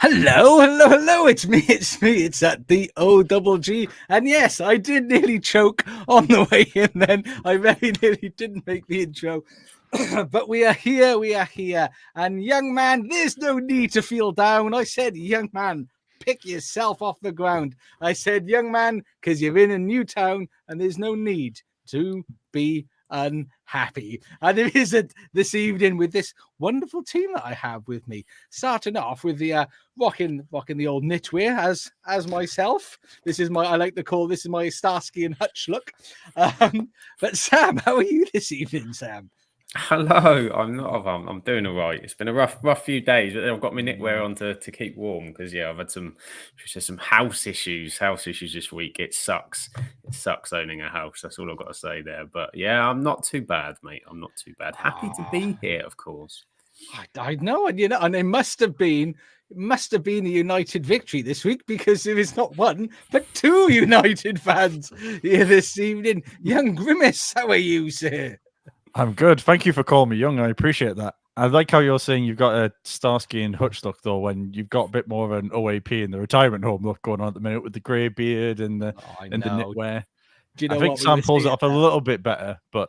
Hello. It's me. It's at the O-double-G. And yes, I did nearly choke on the way in then. I very nearly didn't make the intro. But we are here. And young man, there's no need to feel down. I said, young man, pick yourself off the ground. I said, young man, because you're in a new town and there's no need to be unhappy. And it is this evening with this wonderful team that I have with me, starting off with the rocking the old knitwear as myself. This is I like to call this my Starsky and Hutch look. But Sam, how are you this evening, Sam? Hello, I'm doing all right. It's been a rough few days, but I've got my knitwear on to keep warm because I've had some house issues this week. It sucks owning a house. That's all I've got to say there. But yeah, I'm not too bad, mate. I'm not too bad. Happy to be here, of course. I know, and and it must have been a United victory this week, because there is not one but two United fans here this evening. Young Grimace, how are you, sir? I'm good. Thank you for calling me young. I appreciate that. I like how you're saying you've got a Starsky and Hutch look, though, when you've got a bit more of an OAP in the retirement home look going on at the minute with the grey beard and the knitwear. Do you know I think Sam pulls it off a little bit better, but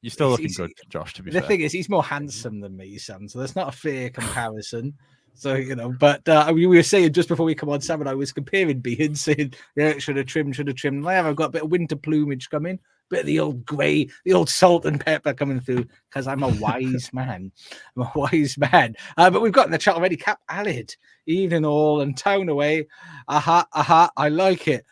you're still looking good, Josh, to be fair. The thing is, he's more handsome than me, Sam, so that's not a fair comparison. So, but we were saying just before we come on, Sam and I was comparing beards, saying, yeah, should have trimmed. I have got a bit of winter plumage coming. Bit of the old grey, the old salt and pepper coming through, because I'm a wise man. But we've got in the chat already, Cap Alid, evening all and town away. I like it.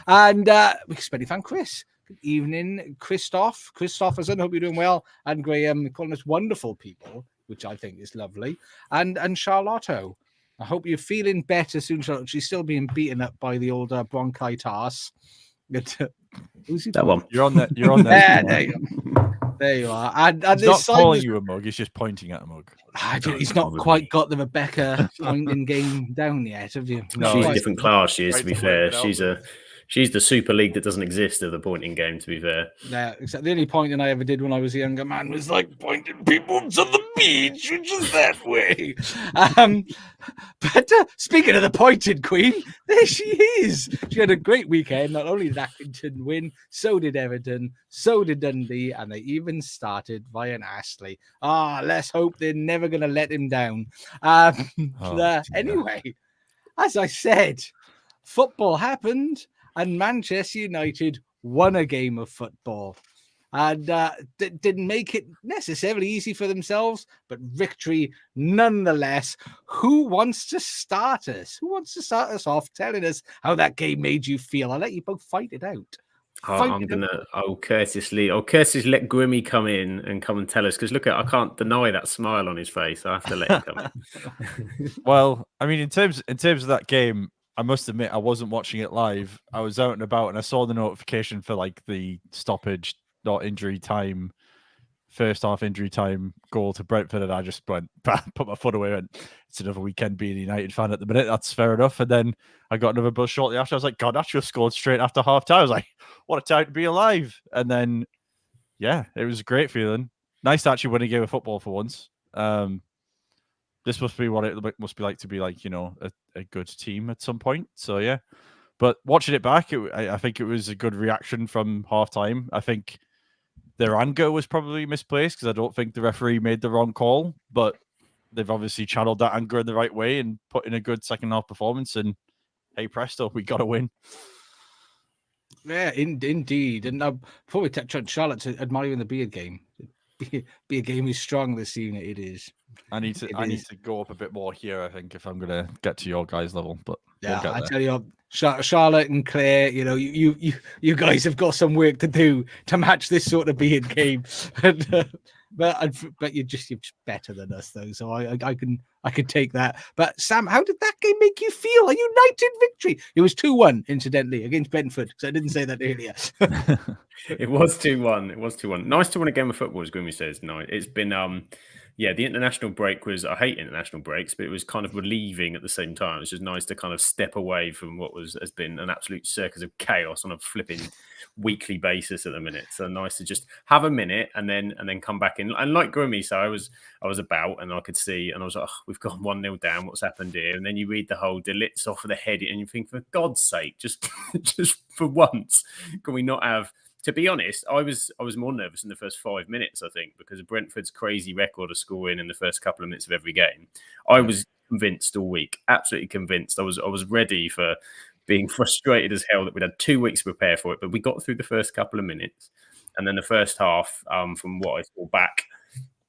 And we spending fan Chris. Good evening, Christoph. Christopherson, hope you're doing well. And Graham calling us wonderful people, which I think is lovely. And Charlotto. I hope you're feeling better soon, Charlotte. She's still being beaten up by the old bronchitis. Who's that one? You're on there. There you are. And he's not calling you a mug. He's just pointing at a mug. He's not quite got the Rebecca pointing game down yet, have you? No, she's a different class. She is, to be fair. She's the Super League that doesn't exist of the pointing game, to be fair. Yeah, except the only pointing I ever did when I was a younger man was like pointing people to the beach, which is that way. But speaking of the pointed queen, there she is. She had a great weekend. Not only did Accrington win, so did Everton, so did Dundee, and they even started Ryan Astley. Let's hope they're never going to let him down. Anyway, as I said, football happened. And Manchester United won a game of football, and didn't make it necessarily easy for themselves, but victory nonetheless. Who wants to start us? Who wants to start us off telling us how that game made you feel? I'll let you both fight it out. I'll courteously let Grimmy come in and come and tell us, because I can't deny that smile on his face. I have to let him come in. Well, I mean, in terms of that game, I must admit, I wasn't watching it live. I was out and about, and I saw the notification for like the stoppage, not injury time, first half injury time goal to Brentford, and I just went, put my foot away, and it's another weekend being a United fan at the minute. That's fair enough. And then I got another buzz shortly after. I was like, God, Nacho scored straight after half time. I was like, what a time to be alive. And then, yeah, it was a great feeling. Nice to actually win a game of football for once. This must be what it must be like to be like, a good team at some point. So, yeah. But watching it back, I think it was a good reaction from halftime. I think their anger was probably misplaced because I don't think the referee made the wrong call. But they've obviously channeled that anger in the right way and put in a good second half performance. And hey, presto, we got to win. Yeah, indeed. And before we touch on Charlotte's admiring the beard game, be a game is strong this evening. It is. I need to go up a bit more here, I think, if I'm going to get to your guys' level. But yeah, I tell you, Charlotte and Claire, you guys have got some work to do to match this sort of beard game. But you're just better than us, though. So I can take that. But Sam, how did that game make you feel? A United victory. It was 2-1, incidentally, against Brentford. So I didn't say that earlier. It was 2-1. Nice to win a game of football, as Grimmy says. No, it's been yeah, the international break was, I hate international breaks, but it was kind of relieving at the same time. It was just nice to kind of step away from what has been an absolute circus of chaos on a flipping weekly basis at the minute. So nice to just have a minute and then come back in. And like Grimmy, so I was about and I could see and I was like, oh, we've gone 1-0 down. What's happened here? And then you read the whole delits off of the head and you think, for God's sake, just for once, can we not have? To be honest, I was more nervous in the first 5 minutes, I think, because of Brentford's crazy record of scoring in the first couple of minutes of every game. I was convinced all week, absolutely convinced. I was ready for being frustrated as hell that we'd had 2 weeks to prepare for it, but we got through the first couple of minutes. And then the first half, from what I saw back,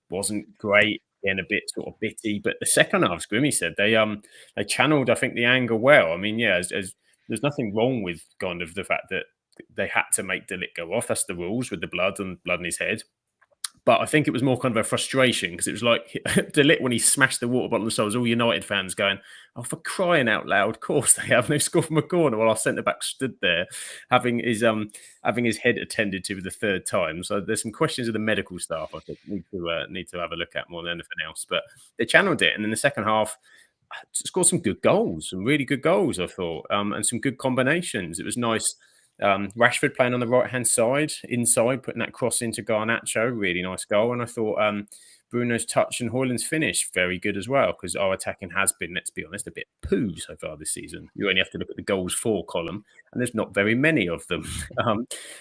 wasn't great. Again, a bit sort of bitty. But the second half, as Grimmy said, they channeled, I think, the anger well. I mean, yeah, as there's nothing wrong with kind of the fact that they had to make Delit go off. That's the rules with the blood in his head. But I think it was more kind of a frustration because it was like Delit when he smashed the water bottle on the sides, all United fans going, oh, for crying out loud, of course they have no score from a corner while our centre-back stood there having his head attended to for the third time. So there's some questions of the medical staff I think need to have a look at more than anything else. But they channeled it. And in the second half, scored some good goals, some really good goals, I thought, and some good combinations. It was nice. Rashford playing on the right-hand side, inside, putting that cross into Garnacho, really nice goal. And I thought Bruno's touch and Højlund's finish, very good as well, because our attacking has been, let's be honest, a bit poo so far this season. You only have to look at the goals for column, and there's not very many of them.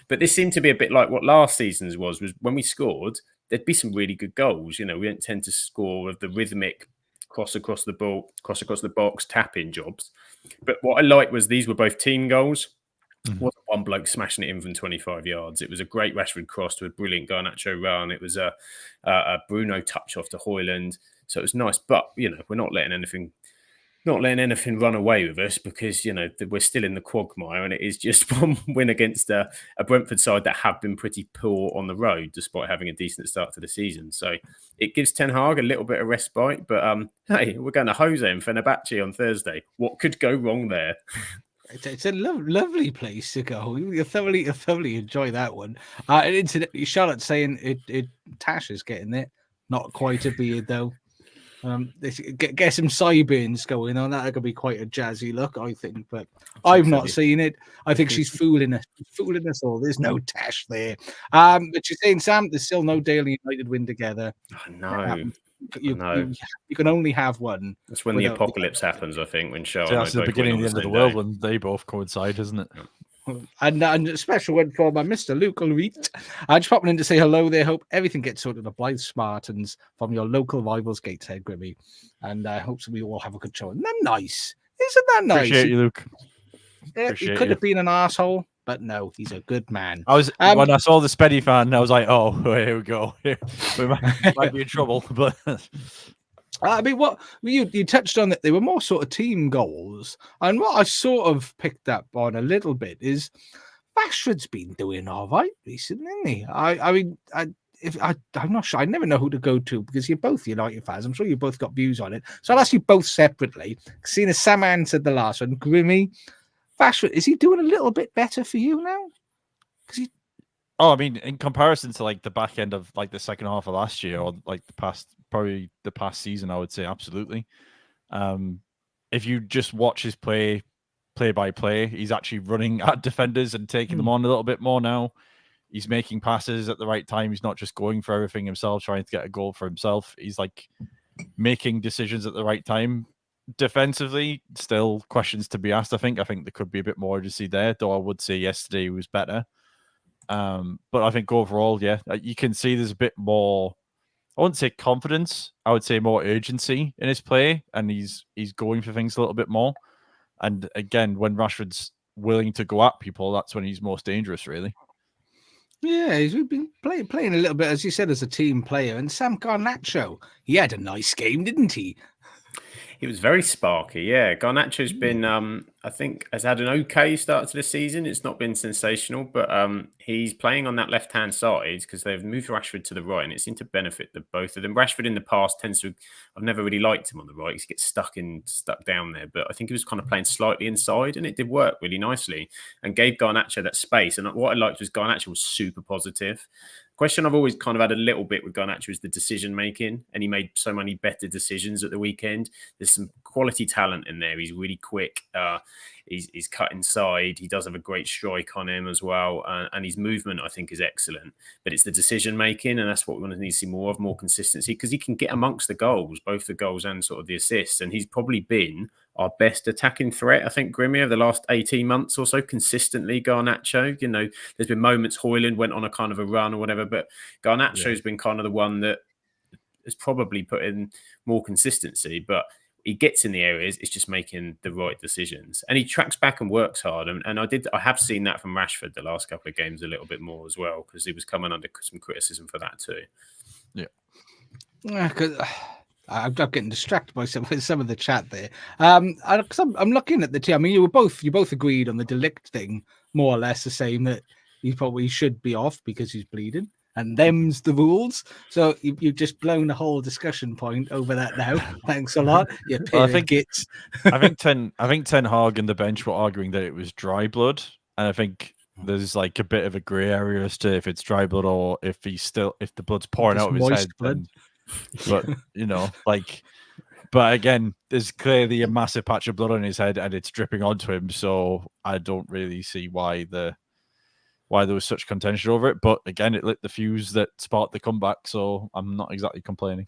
But this seemed to be a bit like what last season's was when we scored, there'd be some really good goals. You know, we don't tend to score with the rhythmic cross across the ball, cross across the box, tap-in jobs. But what I liked was these were both team goals. Wasn't one bloke smashing it in from 25 yards. It was a great Rashford cross to a brilliant Garnacho run. It was a Bruno touch off to Højlund. So it was nice. But, you know, we're not letting anything run away with us because, you know, we're still in the quagmire and it is just one win against a Brentford side that have been pretty poor on the road despite having a decent start to the season. So it gives Ten Hag a little bit of respite. But, hey, we're going to Jose and Fenerbahce on Thursday. What could go wrong there? It's a lovely place to go. You thoroughly enjoy that one. And incidentally, Charlotte saying it Tash is getting it. Not quite a beard though. Get some sideburns going on. That could be quite a jazzy look, I think. But I've not seen it. I think she's fooling us all. There's no Tash there. But you're saying, Sam, there's still no Daily United win together. I know. You can only have one. That's when the apocalypse happens, I think, when Charlotte. So that's the beginning of the end of the world when they both coincide, isn't it? And a special one for my Mr. Luke Ulrich. I'm just popping in to say hello there. Hope everything gets sorted up by Spartans from your local rivals, Gateshead, Grimmy. And I hope we all have a good show. Isn't that nice? Isn't that nice? Appreciate you, Luke. He could have been an asshole, but no, he's a good man. When I saw the Speddy fan, I was like, oh, here we go. We might be in trouble. But I mean, what you touched on that they were more sort of team goals, and what I sort of picked up on a little bit is Rashford's been doing all right recently, isn't he? I'm not sure. I never know who to go to because you're both United fans. I'm sure you both got views on it. So I'll ask you both separately. Seeing as Sam answered the last one, Grimmy, Rashford, is he doing a little bit better for you now? I mean, in comparison to like the back end of like the second half of last year or like the past season, I would say absolutely. If you just watch his play by play, he's actually running at defenders and taking them on a little bit more now. He's making passes at the right time. He's not just going for everything himself, trying to get a goal for himself. He's like making decisions at the right time. Defensively, still questions to be asked. I think there could be a bit more urgency there, though I would say yesterday was better. But I think overall, yeah, you can see there's a bit more, I wouldn't say confidence, I would say more urgency in his play, and he's going for things a little bit more. And again, when Rashford's willing to go at people, that's when he's most dangerous, really. Yeah, he's been playing a little bit, as you said, as a team player. And Sam Garnacho, he had a nice game, didn't he? He was very sparky, yeah. Garnacho's been, I think, has had an okay start to the season. It's not been sensational, but he's playing on that left-hand side because they've moved Rashford to the right, and it seemed to benefit the both of them. Rashford in the past tends to, I've never really liked him on the right. He gets stuck down there, but I think he was kind of playing slightly inside, and it did work really nicely and gave Garnacho that space. And what I liked was Garnacho was super positive. question I've always kind of had a little bit with Garnacho is the decision making, and he made so many better decisions at the weekend. There's some quality talent in there. He's really quick. He's cut inside. He does have a great strike on him as well, and his movement I think is excellent. But it's the decision making, and that's what we want to need to see more of, more consistency, because he can get amongst the goals, both the goals and sort of the assists, and he's probably been our best attacking threat, I think, Grimmy, over the last 18 months or so, consistently, Garnacho. You know, there's been moments Højlund went on a kind of a run or whatever, but Garnacho's been kind of the one that has probably put in more consistency, but he gets in the areas, it's just making the right decisions. And he tracks back and works hard. And I have seen that from Rashford the last couple of games a little bit more as well, because he was coming under some criticism for that too. Yeah. Because I'm getting distracted by some of the chat there. I'm looking at the team. I mean, you both agreed on the De Ligt thing, more or less the same, that he probably should be off because he's bleeding, and them's the rules. So you've just blown the whole discussion point over that now. Thanks a lot. Well, I think Ten Hag and the bench were arguing that it was dry blood, and I think there's like a bit of a grey area as to if it's dry blood or if the blood's pouring out of his head. Blood. But but again, there's clearly a massive patch of blood on his head and it's dripping onto him. So I don't really see why there was such contention over it. But again, it lit the fuse that sparked the comeback. So I'm not exactly complaining.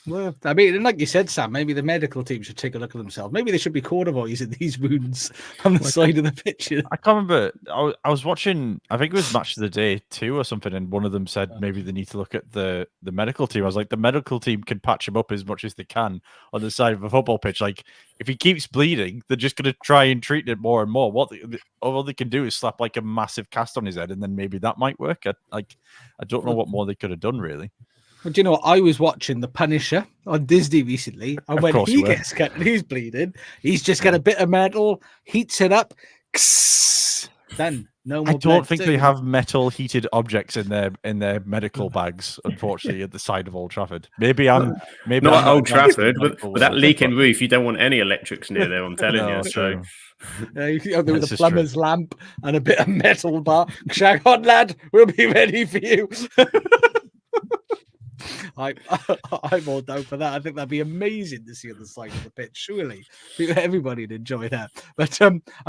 Well, I mean, like you said, Sam, maybe the medical team should take a look at themselves. Maybe they should be corduroys in these wounds on the side of the pitch. I can't remember. I was watching, I think it was Match of the Day 2 or something, and one of them said maybe they need to look at the medical team. I was like, the medical team can patch him up as much as they can on the side of a football pitch. Like, if he keeps bleeding, they're just going to try and treat it more and more. All they can do is slap like a massive cast on his head, and then maybe that might work. I don't know what more they could have done, really. Well, do you know what? I was watching The Punisher on Disney recently, and when he gets cut and he's bleeding, he's just got a bit of metal, heats it up, done. No more. I don't think they have metal heated objects in their medical bags, unfortunately, at the side of Old Trafford. Maybe not at Old Trafford, with that leaking roof. You don't want any electrics near there. I'm telling you. So. There was a plumber's lamp and a bit of metal bar. Shag on, lad. We'll be ready for you. I'm all down for that. I think that'd be amazing to see on the side of the pitch. Surely everybody'd enjoy that. But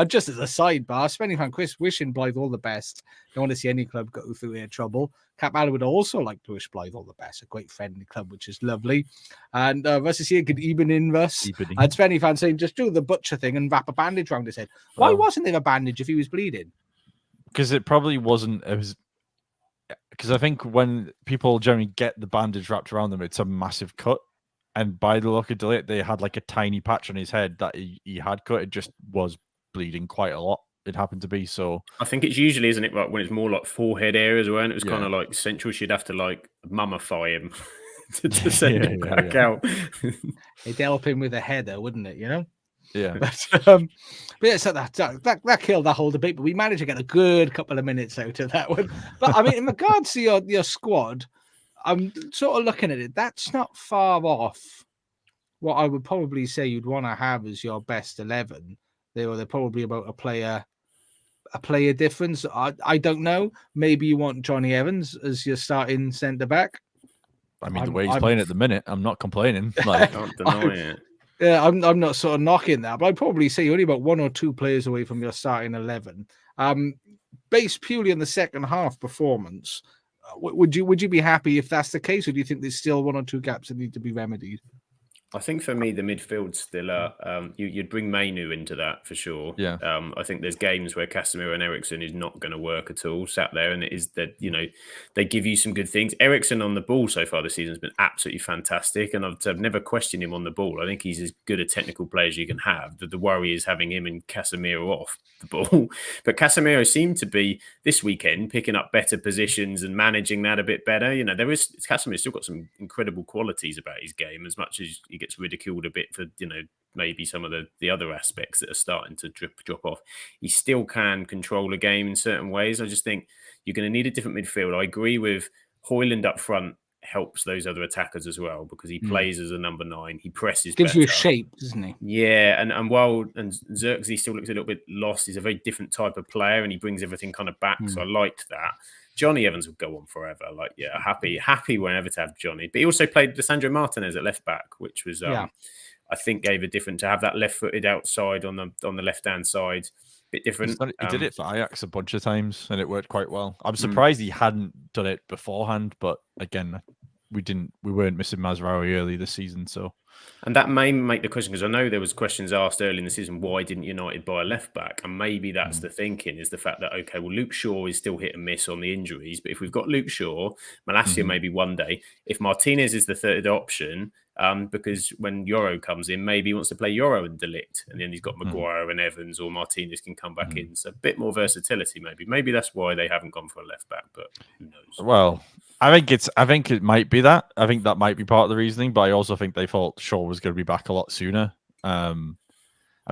just as a sidebar, Spenny fan Chris wishing Blythe all the best. Don't want to see any club go through their trouble. Cap Allen would also like to wish Blythe all the best. A great friendly club, which is lovely. And Russ here could even in Russ. And Spenny fan saying just do the butcher thing and wrap a bandage around his head. Why wasn't there a bandage if he was bleeding? Because it probably wasn't. Because I think when people generally get the bandage wrapped around them, it's a massive cut. And by the look of De Ligt, they had like a tiny patch on his head that he had cut. It just was bleeding quite a lot. It happened to be so. I think it's usually, isn't it, like when it's more like forehead areas, when it was kind of like central, she'd have to like mummify him to send him back out. It'd help him with a header, wouldn't it? You know. Yeah, but yeah, so that killed that whole debate. But we managed to get a good couple of minutes out of that one. But I mean, in regards to your squad, I'm sort of looking at it. That's not far off what I would probably say you'd want to have as your best 11. They're probably about a player difference. I don't know. Maybe you want Johnny Evans as your starting centre back. I mean, the way he's playing at the minute, I'm not complaining. Like, I can't deny it. Yeah, I'm not sort of knocking that, but I'd probably say you're only about 1 or 2 players away from your starting 11. Based purely on the second half performance, would you be happy if that's the case, or do you think there's still 1 or 2 gaps that need to be remedied? I think for me, the midfield's still you'd bring Mainu into that for sure. Yeah. I think there's games where Casemiro and Eriksen is not going to work at all, sat there, and it is that, they give you some good things. Eriksen on the ball so far this season has been absolutely fantastic, and I've never questioned him on the ball. I think he's as good a technical player as you can have. The worry is having him and Casemiro off the ball. But Casemiro seemed to be this weekend picking up better positions and managing that a bit better. Casemiro's still got some incredible qualities about his game, as much as he gets ridiculed a bit for, maybe some of the other aspects that are starting to drop off. He still can control a game in certain ways. I just think you're going to need a different midfield. I agree with Højlund up front helps those other attackers as well, because he plays as a number 9. He presses gives better. You a shape, doesn't he? Yeah, and while Xerxes still looks a little bit lost, he's a very different type of player, and he brings everything kind of back. So I liked that. Johnny Evans would go on forever. Like, yeah, happy whenever to have Johnny. But he also played Lissandro Martinez at left back, which was I think gave a different to have that left-footed outside on the left-hand side. Bit different. He did it for Ajax a bunch of times, and it worked quite well. I'm surprised he hadn't done it beforehand, but again, we weren't missing Mazraoui early this season, so. And that may make the question, because I know there was questions asked early in the season, why didn't United buy a left back? And maybe that's the thinking, is the fact that, okay, well, Luke Shaw is still hit and miss on the injuries, but if we've got Luke Shaw, Malacia maybe one day, if Martinez is the third option, because when Euro comes in, maybe he wants to play Euro and De Ligt, and then he's got Maguire and Evans, or Martinez can come back in. So a bit more versatility, maybe. Maybe that's why they haven't gone for a left back, but who knows? Well, I think it might be that. I think that might be part of the reasoning, but I also think they thought Shaw was going to be back a lot sooner. I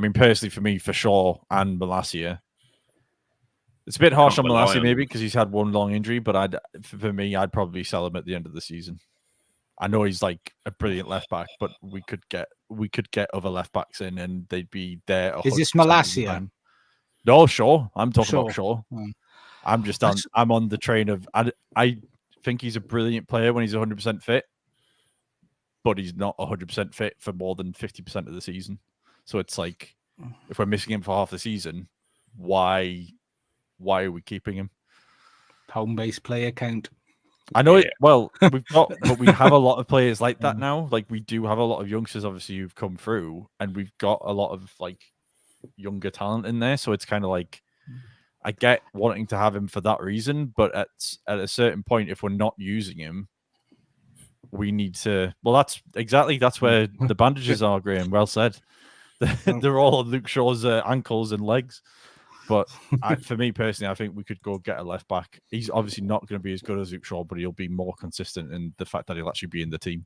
mean, personally, for me, for Shaw and Malacia, it's a bit harsh on Malacia maybe because he's had one long injury, but for me, I'd probably sell him at the end of the season. I know he's like a brilliant left back, but we could get other left backs in, and they'd be there. Is this Malacia? No, Shaw. I'm talking about Shaw. I'm on the train of I think he's a brilliant player when he's 100% fit, but he's not 100% fit for more than 50% of the season. So it's like, if we're missing him for half the season, why are we keeping him? Home-based player count. I know it. Well, but we have a lot of players like that now. Like, we do have a lot of youngsters, obviously, who've come through, and we've got a lot of like younger talent in there. So it's kind of like, I get wanting to have him for that reason, but at a certain point, if we're not using him, we need to. Well, that's where the bandages are, Graham. Well said. They're all on Luke Shaw's ankles and legs. But for me personally, I think we could go get a left back. He's obviously not going to be as good as Luke Shaw, but he'll be more consistent in the fact that he'll actually be in the team.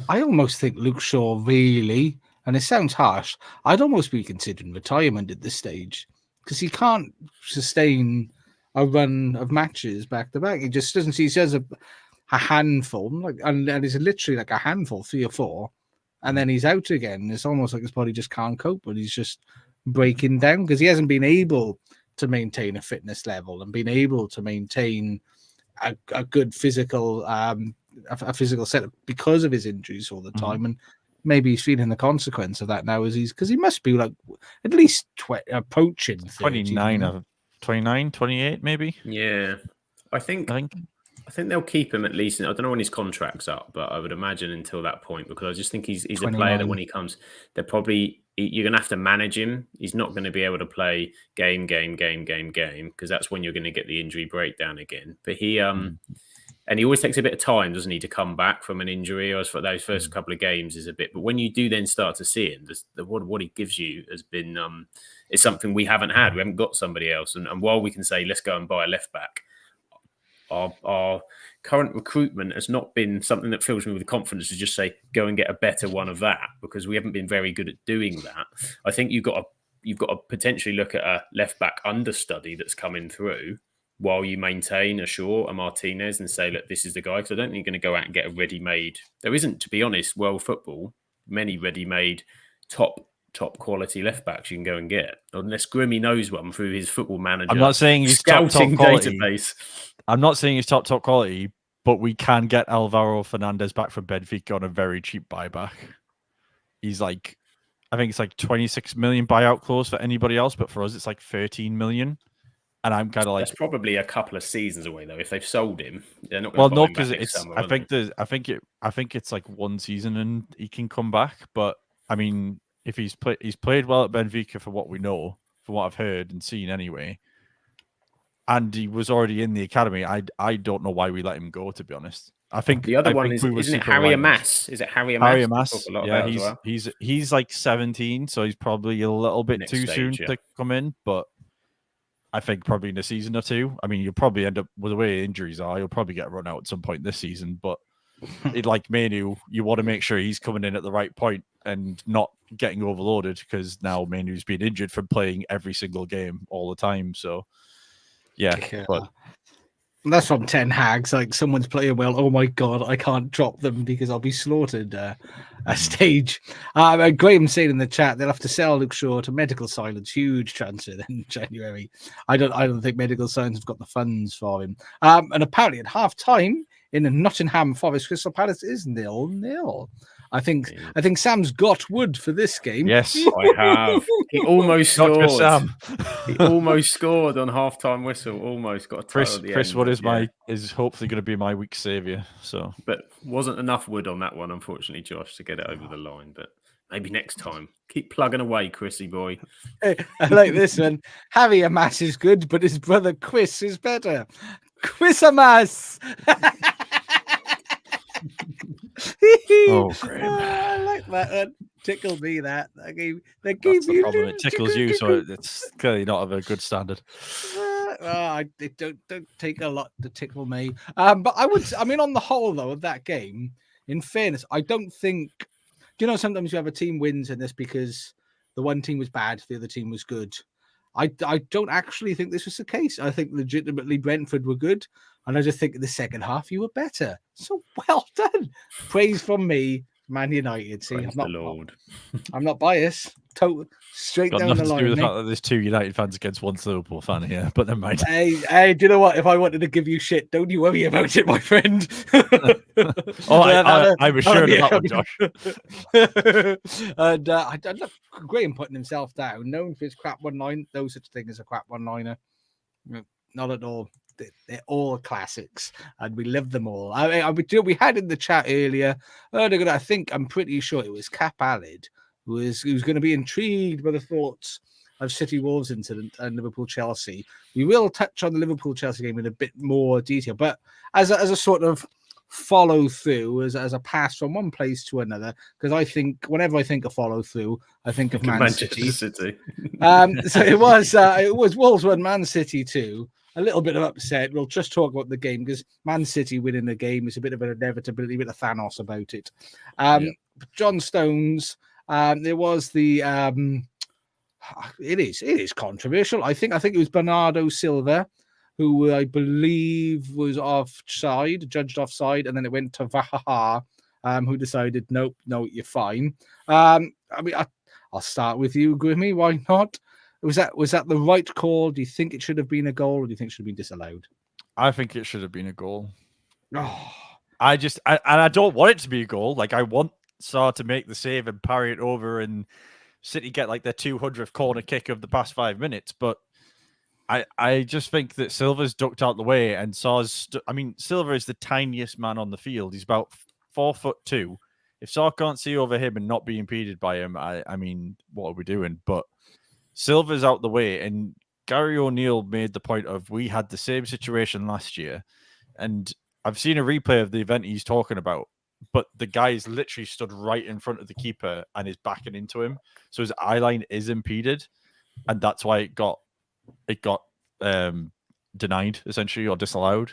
I almost think Luke Shaw really, and it sounds harsh, I'd almost be considering retirement at this stage because he can't sustain a run of matches back to back. He just doesn't see. He says a handful, like, and it's literally like a handful, 3 or 4, and then he's out again. It's almost like his body just can't cope, but he's just breaking down because he hasn't been able to maintain a fitness level and been able to maintain a good physical a physical setup because of his injuries all the time. And maybe he's feeling the consequence of that now because he must be like at least approaching 30, 29, 28 maybe. Yeah, I think they'll keep him at least. I don't know when his contract's up, but I would imagine until that point, because I just think he's a player that when he comes, you're going to have to manage him. He's not going to be able to play game, because that's when you're going to get the injury breakdown again. But and he always takes a bit of time, doesn't he, to come back from an injury. Or for those first couple of games is a bit, but when you do then start to see him, what he gives you has been is something we haven't had. We haven't got somebody else. And while we can say let's go and buy a left back, our current recruitment has not been something that fills me with confidence to just say go and get a better one of that, because we haven't been very good at doing that. I think you've got to potentially look at a left back understudy that's coming through while you maintain a Shaw, a Martinez, and say, look, this is the guy. Because I don't think you're going to go out and get a ready-made. There isn't, to be honest, world football, many ready-made top quality left backs you can go and get, unless Grimmy knows one through his Football Manager. I'm not saying he's top quality. Database. I'm not saying he's top quality, but we can get Alvaro Fernandez back from Benfica on a very cheap buyback. He's like, I think it's like 26 million buyout clause for anybody else, but for us it's like 13 million. And I'm kind of like, that's probably a couple of seasons away though. If they've sold him, they're not going to buy him back next summer. I think it's like one season and he can come back. But I mean, if he's played well at Benfica for what we know, from what I've heard and seen anyway, and he was already in the academy, I don't know why we let him go, to be honest. I think the other one isn't it Harry Amass? Is it Harry Amass? Harry Amass. Yeah, he's like 17, so he's probably a little bit too soon to come in, but I think probably in a season or two. I mean, you'll probably end up with the way injuries are. You'll probably get run out at some point this season. But like Manu, you want to make sure he's coming in at the right point and not getting overloaded, because now Manu's been injured from playing every single game all the time. So, yeah. But That's from Ten Hags. Like someone's playing well. Oh my god, I can't drop them because I'll be slaughtered. A stage. Graham saying in the chat they'll have to sell Luke Shaw to Medical Silence. Huge transfer then in January. I don't think Medical Silence have got the funds for him. And apparently at half time in Nottingham Forest, Crystal Palace is 0-0. I think Sam's got wood for this game. Yes, I have. He almost Not scored. just Sam. He almost scored on half-time whistle. Almost got a Chris. at the Chris end, Wood but is hopefully going to be my week's saviour. So, but wasn't enough wood on that one, unfortunately, Josh, to get it over the line. But maybe next time. Keep plugging away, Chrissy boy. Hey, I like this one. Harry Amas is good, but his brother Chris is better. Chris Amas. oh, Graham. I like that one. Tickled me that. That gave That's me the problem. It tickles you, so it's clearly not of a good standard. It don't take a lot to tickle me. But I mean, on the whole, though, of that game, in fairness, I don't think. Do you know sometimes you have a team wins in this because the one team was bad, the other team was good. I don't actually think this was the case. I think legitimately Brentford were good, and I just think in the second half you were better. So well done. Praise from me, Man United. See, Praise the Lord. I'm not biased. Straight Got down nothing the line. to do with the fact that there's 2 United fans against 1 Liverpool fan here, but never mind. Hey, do you know what? If I wanted to give you shit, don't you worry about it, my friend. I was sure of that one, Josh. And I love Graham putting himself down, known for his crap one-line. No such thing as a crap one-liner. Not at all. They're all classics, and we live them all. We had in the chat earlier. I'm pretty sure it was Cap Alid who was going to be intrigued by the thoughts of City Wolves incident and Liverpool Chelsea. We will touch on the Liverpool Chelsea game in a bit more detail, but as a sort of follow through, as a pass from one place to another, because I think whenever I think of follow through, I think of Man City. So it was Wolves 1, Man City 2. A little bit of upset. We'll just talk about the game because Man City winning the game is a bit of an inevitability, a bit of Thanos about it. John Stones. There was the it is controversial. I think it was Bernardo Silva, who I believe was judged offside, and then it went to Vahaha, who decided no, you're fine. I mean, I'll start with you, Grimmy. Why not? Was that the right call? Do you think it should have been a goal, or do you think it should have been disallowed? I think it should have been a goal. Oh. I don't want it to be a goal. Like, I want Saar to make the save and parry it over and City get like their 200th corner kick of the past 5 minutes. But I just think that Silva's ducked out the way and Saar's... Silva is the tiniest man on the field. He's about 4'2". If Saar can't see over him and not be impeded by him, I mean, what are we doing? But Silva's out the way, and Gary O'Neill made the point of we had the same situation last year, and I've seen a replay of the event he's talking about, but the guy's literally stood right in front of the keeper and is backing into him, so his eye line is impeded, and that's why it got denied essentially or disallowed.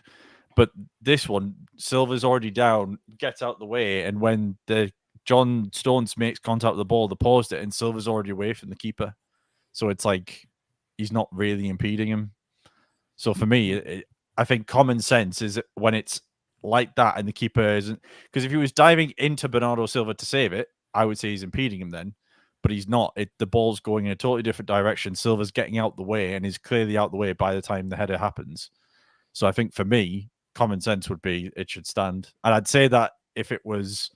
But this one, Silva's already down, gets out the way, and when the John Stones makes contact with the ball, they paused it, and Silva's already away from the keeper. So it's like he's not really impeding him. So for me, I think common sense is when it's like that and the keeper isn't... Because if he was diving into Bernardo Silva to save it, I would say he's impeding him then. But he's not. The ball's going in a totally different direction. Silva's getting out the way and is clearly out the way by the time the header happens. So I think for me, common sense would be it should stand. And I'd say that if it was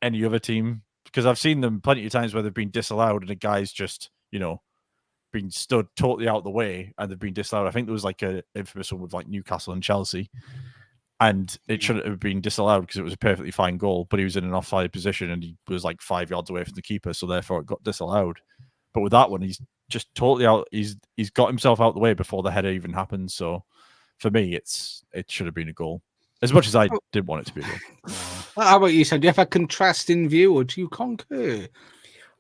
any other team, because I've seen them plenty of times where they've been disallowed and a guy's just, been stood totally out the way and they've been disallowed. I think there was like an infamous one with like Newcastle and Chelsea, and it shouldn't have been disallowed because it was a perfectly fine goal, but he was in an offside position and he was like 5 yards away from the keeper, so therefore it got disallowed. But with that one, he's just totally out. He's got himself out the way before the header even happens. So for me, it should have been a goal. As much as I did want it to be a goal. How about you, Sam? Do you have a contrasting view, or do you concur?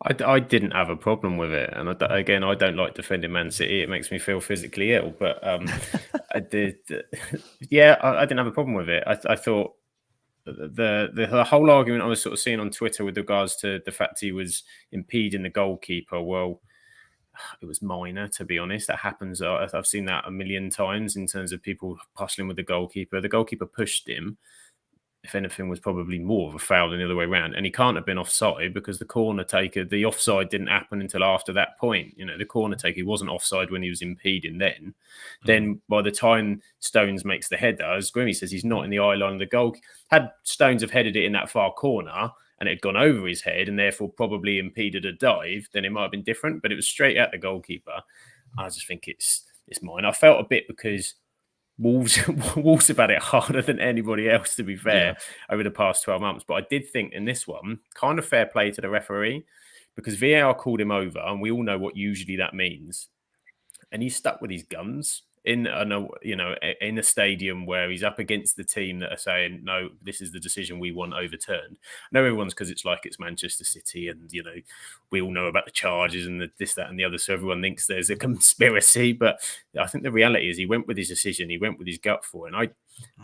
I didn't have a problem with it, and I don't like defending Man City. It makes me feel physically ill, but I did. I didn't have a problem with it. I thought the whole argument I was sort of seeing on Twitter with regards to the fact he was impeding the goalkeeper. Well, it was minor, to be honest. That happens. I've seen that a million times in terms of people hustling with the goalkeeper. The goalkeeper pushed him. If anything, was probably more of a foul than the other way around. And he can't have been offside because the offside didn't happen until after that point. The corner taker, he wasn't offside when he was impeding then. Then by the time Stones makes the header, as Grimmy says, he's not in the eye line of the goal. Had Stones have headed it in that far corner and it had gone over his head and therefore probably impeded a dive, then it might have been different. But it was straight at the goalkeeper. I just think it's mine. I felt a bit because Wolves have had it harder than anybody else, to be fair, over the past 12 months. But I did think in this one, kind of fair play to the referee, because VAR called him over, and we all know what usually that means. And he's stuck with his guns in a stadium where he's up against the team that are saying, no, this is the decision we want overturned. I know everyone's because it's Manchester City, and we all know about the charges and this, that, and the other. So everyone thinks there's a conspiracy, but I think the reality is he went with his decision, he went with his gut for it. And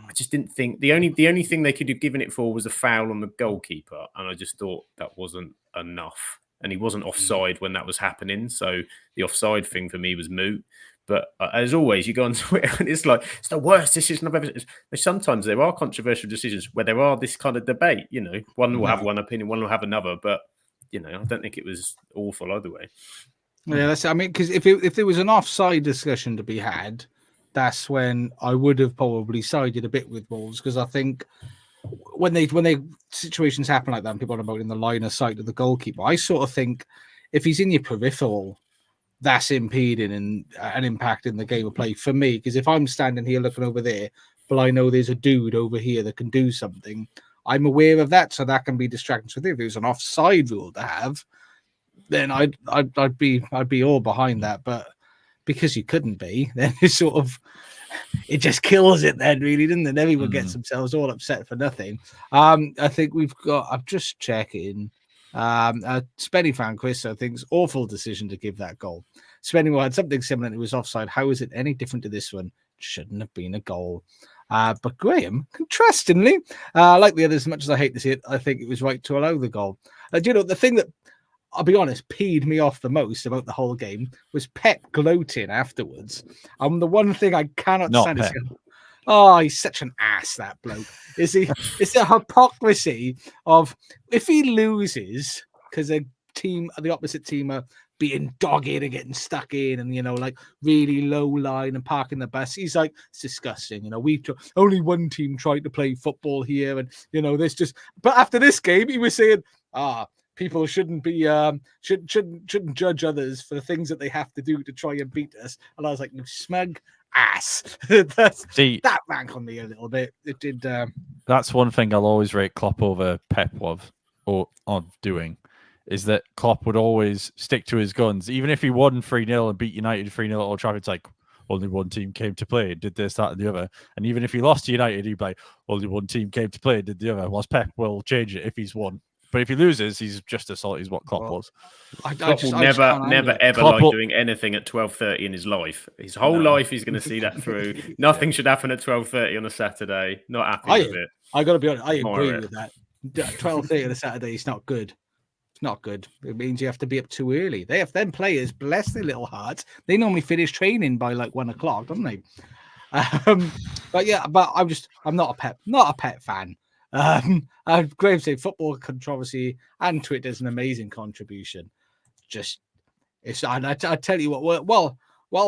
I just didn't think the only thing they could have given it for was a foul on the goalkeeper, and I just thought that wasn't enough. And he wasn't offside when that was happening, so the offside thing for me was moot. But as always, you go on Twitter and it's the worst decision I've ever seen. Sometimes there are controversial decisions where there are this kind of debate. One will have one opinion, one will have another. But I don't think it was awful either way. Yeah, because if there was an offside discussion to be had, that's when I would have probably sided a bit with Wolves, because I think when situations happen like that, and people are about in the line of sight of the goalkeeper, I sort of think if he's in your peripheral, that's impeding and impacting the game of play for me. Because if I'm standing here looking over there, but I know there's a dude over here that can do something, I'm aware of that, so that can be distracting. So if there's an offside rule to have, then I'd be all behind that. But because you couldn't be, then it just kills it then, really, doesn't it? Everyone gets themselves all upset for nothing. I think I'm just checking. Spenny fan Chris, I think, awful decision to give that goal. Spenny had something similar and it was offside. How is it any different to this one? Shouldn't have been a goal. But Graham, contrastingly, like the others, as much as I hate to see it, I think it was right to allow the goal. The thing that, I'll be honest, peed me off the most about the whole game was Pep gloating afterwards. The one thing I cannot stand is, he's such an ass, that bloke. It's the hypocrisy of, if he loses because the opposite team are being dogged and getting stuck in and, really low line and parking the bus, he's like, it's disgusting. Only one team tried to play football here, and, there's just, but after this game, he was saying, people shouldn't be shouldn't judge others for the things that they have to do to try and beat us. And I was like, you smug ass. That rank on me a little bit. It did. That's one thing I'll always rate Klopp over Pep on doing, is that Klopp would always stick to his guns. Even if he won 3-0 and beat United 3-0 at Old Trafford, it's like, only one team came to play, did this, that, and the other. And even if he lost to United, he'd be like, only one team came to play, did the other. Whilst Pep will change it if he's won. But if he loses, he's just as salty as what Klopp was. Klopp will never, ever like doing anything at 12:30 in his life. His whole life, he's going to see that through. Nothing should happen at 12:30 on a Saturday. Not happy with it. I got to be honest, I agree with that. 12:30 on a Saturday is not good. It's not good. It means you have to be up too early. They have them players, bless their little hearts. They normally finish training by 1 o'clock, don't they? But I'm not a Pep fan. Graham said football controversy and Twitter's an amazing contribution. I tell you what, while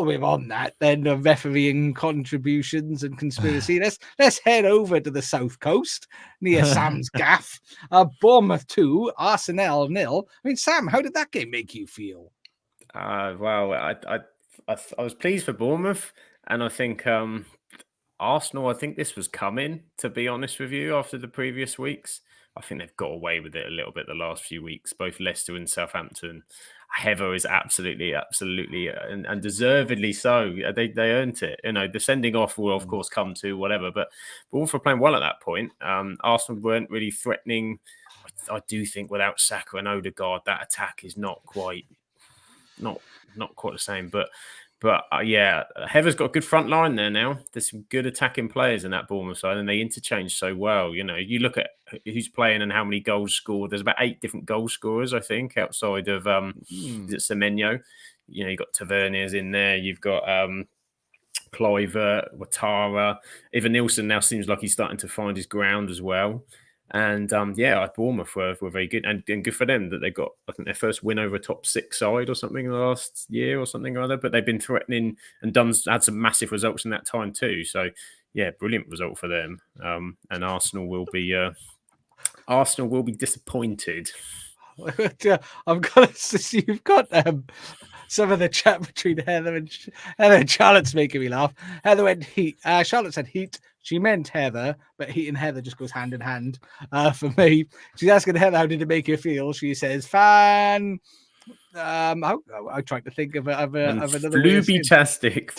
we're on that, then the refereeing contributions and conspiracy, let's head over to the south coast near Sam's gaff. Bournemouth 2, Arsenal 0. I mean, Sam, how did that game make you feel? Well, I was pleased for Bournemouth, and I think Arsenal, I think this was coming, to be honest with you, after the previous weeks. I think they've got away with it a little bit the last few weeks, both Leicester and Southampton. Heather is absolutely, and deservedly so. They earned it. The sending off will, of course, come to whatever, but Wolves were playing well at that point. Arsenal weren't really threatening. I do think without Saka and Odegaard, that attack is not quite the same, but Heather's got a good front line there now. There's some good attacking players in that Bournemouth side, and they interchange so well. You look at who's playing and how many goals scored. There's about 8 different goal scorers, I think, outside of Semenyo. You've got Taverniers in there. You've got Kluivert, Ouattara. Even Nielsen now seems like he's starting to find his ground as well. And Bournemouth were very good, and good for them that they got, I think, their first win over a top 6 side or something in the last year or something or other. But they've been threatening and had some massive results in that time too. So yeah, brilliant result for them. And Arsenal will be disappointed. I've got to see you've got some of the chat between Heather and Charlotte's making me laugh. Heather went heat. Charlotte said heat. She meant Heather, but heat and Heather just goes hand in hand for me. She's asking Heather, how did it make you feel? She says, fan. I tried to think of another Flooby-tastic.